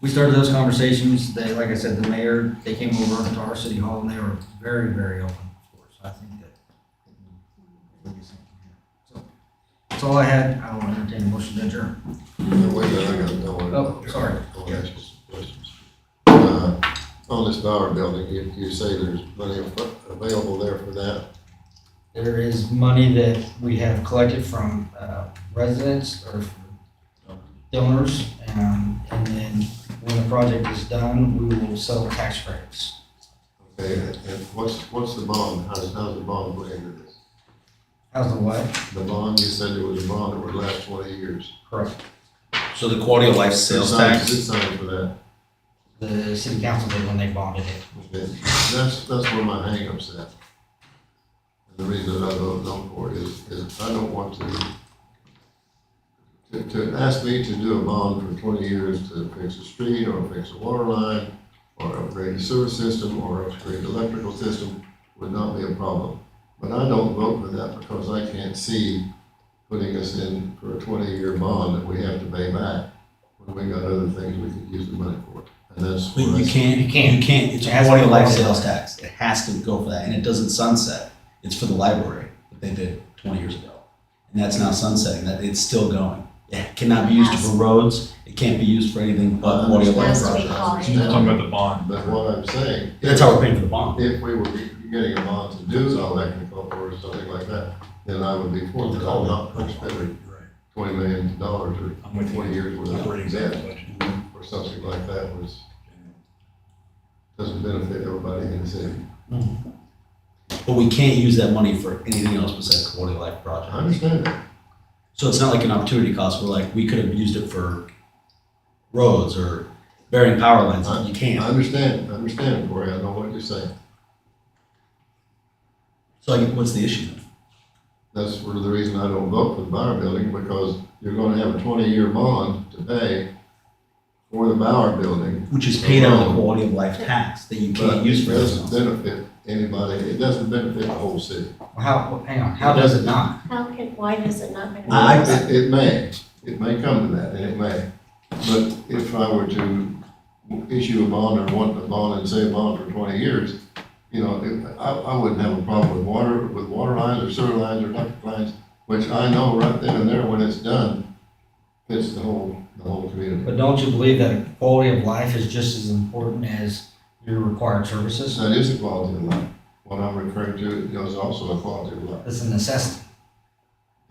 we started those conversations. They, like I said, the mayor, they came over to our city hall and they were very, very open for it. So I think that we'll get something here. So that's all I had. I will entertain a motion to adjourn. Wait a minute, I gotta know. Oh, sorry. I wanna ask you some Bauer building, you say there's money available there for that? There is money that we have collected from residents or from donors, and then when the project is done, we will sell tax credits. Okay, and what's the bond? How's the bond put into this? How's the what? The bond, you said there was a bond that would last 20 years. Correct. So the quality of life sales Who tax, signed for that? The city council did when they bonded it. Okay. That's where my hang-up's at. And the reason that I vote no for it is I don't want to ask me to do a bond for 20 years to fix a street or fix a water line or upgrade a sewer system or upgrade the electrical system would not be a problem. But I don't vote for that because I can't see putting us in for a 20-year bond that we have to pay back when we got other things we could use the money for. And that's but where you I- can't, it's It a has to quality of be life quality sales of life. tax. It has to go for that, and it doesn't sunset. It's for the library that they did 20 years ago. And that's now sunsetting, that it's still going. It cannot be used for roads, it can't be used for anything but quality of life Has to be projects. quality. You're talking about the bond. But what I'm saying. That's how we're paying for the bond. If we were getting a bond to do electrical or something like that, then I would be for it. I'm not for spending $20 million or 20 years worth of debt or something like that was, doesn't benefit everybody in the city. But we can't use that money for anything else besides quality of life I projects. understand that. So it's not like an opportunity cost where like, we could have used it for roads or burying power lines, you I can't. understand, Corey, I know what you're saying. So like, what's the issue then? That's for the reason I don't vote for the Bauer building, because you're gonna have a 20-year bond to pay for the Bauer building. Which is paid out of the quality of life tax that you But can't use it for anything doesn't else. benefit anybody, it doesn't benefit the whole city. Hang on, how does it not? Why does it not benefit? It may come to that, and it may. But if I were to issue a bond or want a bond and say a bond for 20 years, you know, I wouldn't have a problem with water lines or sewer lines or electric lines, which I know right then and there when it's done, fits the whole community. But don't you believe that quality of life is just as important as your required services? That is a quality of life. What I'm referring to is also a quality of life. It's a necessity.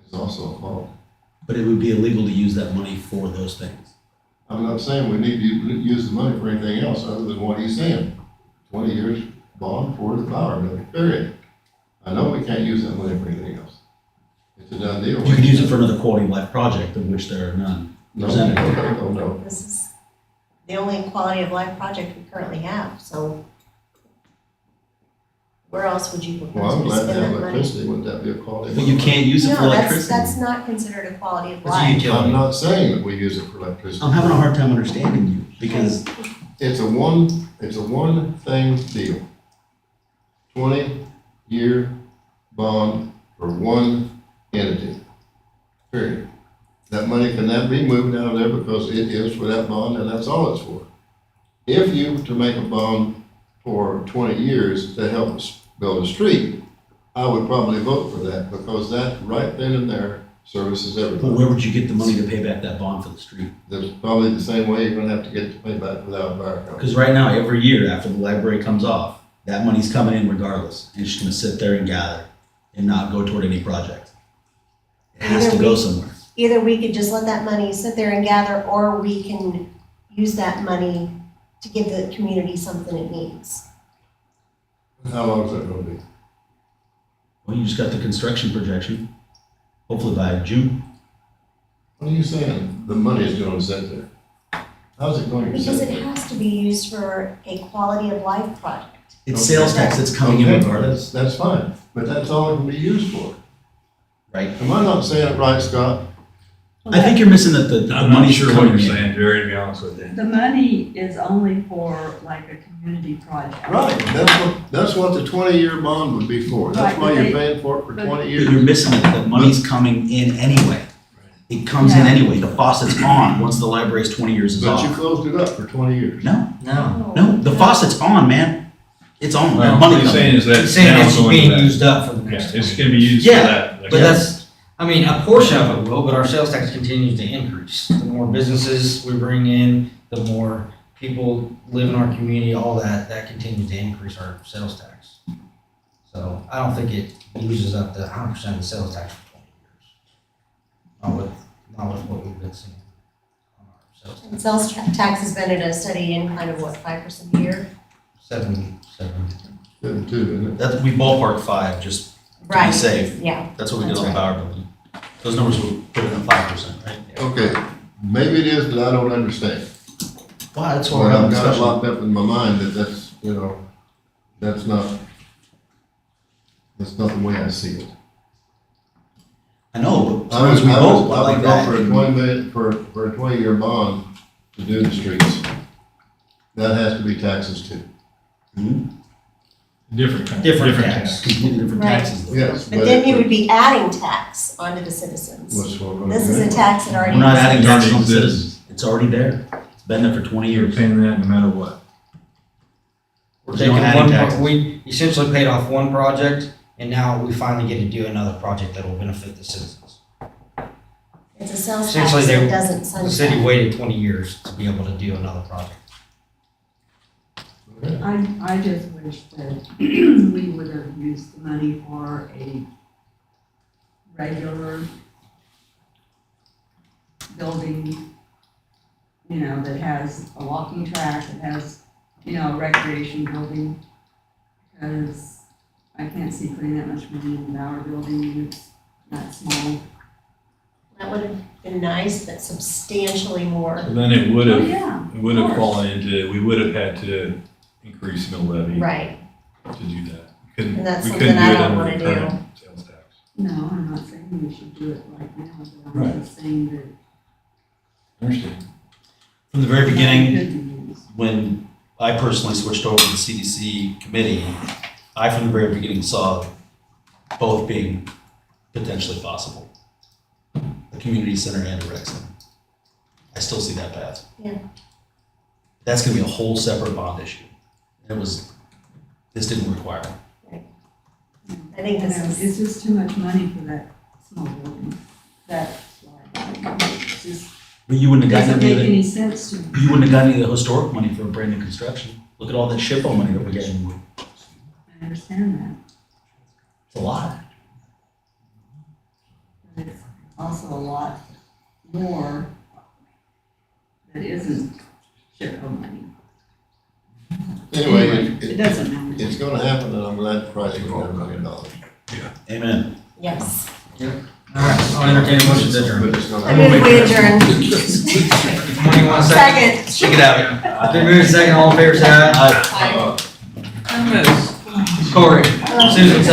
It's also a quality. But it would be illegal to use that money for those things. I'm not saying we need to use the money for anything else other than what he's saying. 20 years bond for the Bauer building, period. I know we can't use that money for anything else. It's a done deal. You could use it for another quality of life project, of which there are none No, presented. no. This is the only quality of life project we currently have, so where else would you Well, I'm propose to glad spend to have that money? electricity. Wouldn't that be a quality? of But you life? can't use it for No, electricity. that's not considered a quality of It's a life. utility. I'm not saying that we use it for electricity. I'm having a hard time understanding you because It's a one thing deal. 20-year bond for one entity, period. That money cannot be moved out of there because it is for that bond and that's all it's for. If you were to make a bond for 20 years to help us build a street, I would probably vote for that because that right then and there services but everybody. where would you get the money to pay back that bond for the street? That's probably the same way you're gonna have to get to pay back without fire company. Because right now, every year after the library comes off, that money's coming in regardless. And it's just gonna sit there and gather and not go toward any project. It has to go somewhere. Either we could just let that money sit there and gather, or we can use that money to give the community something it needs. How long is that gonna be? Well, you just got the construction projection. Hopefully by June. What are you saying? The money is gonna sit there. How's it going to Because sit it there? has to be used for a quality of life project. It's sales tax that's coming in Okay, regardless, That's fine, but that's all it can be used for. right? Am I not saying it right, Scott? I think you're missing that the I'm not money's sure what coming you're in. saying, Jerry, to be honest with you. The money is only for like a community project. Right, that's what the 20-year bond would be for. That's Right, why but you're they- paying for it for but- 20 But years. you're missing that the money's coming in anyway. It comes in Yeah. anyway. The faucet's on once the library's 20 years is But you off. closed it up for 20 years. No, No. no, the faucet's on, man. It's on. The Well, money what he's coming saying in. is that He's saying now it's going to being that. used up for the Yeah, next it's 20. gonna be used for Yeah, that. But that's, I mean, a portion of it will, but our sales tax continues to increase. The more businesses we bring in, the more people live in our community, all that continues to increase our sales tax. So I don't think it uses up the 100% of the sales tax for 20 years. Not with what we've been seeing on our sales tax. And sales tax has been at a steady incline of what, 5% a year? 7. 72, isn't it? That, we ballpark 5, just to be Right. safe. Yeah. That's what we did That's on the right. power building. Those numbers were put in at 5%, right? Okay, maybe it is, but I don't understand. Wow, that's what Well, we're having I've got it discussion. locked up in my mind that that's, you know, that's not the way I see it. I know, but I was, we I both, was, I I like would go that. for a 20 million, for a 20-year bond to do the streets. That has to be taxes too. Different tax. Completely different Right. taxes. Yes. But then you would be adding tax onto the citizens. What's what we're This is doing. a tax that already. We're not adding exists. taxes on Already citizens. It's already there. It's been there for 20 You're years. paying that no matter what. We're There's taking no adding one, taxes. we essentially paid off one project, and now we finally get to do another project that will benefit the citizens. It's a sales Essentially, tax they- that doesn't The city sunset. waited 20 years to be able to do another project. I just wish that we would have used the money for a regular building, you know, that has a walking track, that has, you know, a recreation building. Because I can't see putting that much money in the Bower building, and it's that small. That would have been nice, but substantially more. So then it would Oh, have, yeah, it would have of course. fallen into, we would have had to increase mill levy Right. to do that. Couldn't- And that's we something couldn't I do it don't under wanna the do. current Sales tax. No, I'm not saying we should do it right now, but Right. I'm just saying that. Understood. From the very beginning, Could be used. when I personally switched over to the CDC committee, I from the very beginning saw both being potentially possible. A community center and a rec center. I still see that path. Yeah. That's gonna be a whole separate bond issue. This didn't require it. I think You this know, is, it's just too much money for that small building. That's why, it's just, But you wouldn't have doesn't gotten make any any of sense to me. the, you wouldn't have gotten any of the historic money for brand new construction. Look at all that SHPO money that we're getting. I understand that, It's a lot. but it's also a lot more that isn't SHPO money. Anyway, It it, doesn't matter. it's gonna happen, and I'm glad the price was $1 million. Amen. yes. All right, I'll entertain a motion to adjourn. But it's gonna I move we adjourn. Anyone want a second? Second. Check it out. Been moved second, all in favor, say aye. Aye. Corey, Susan, second.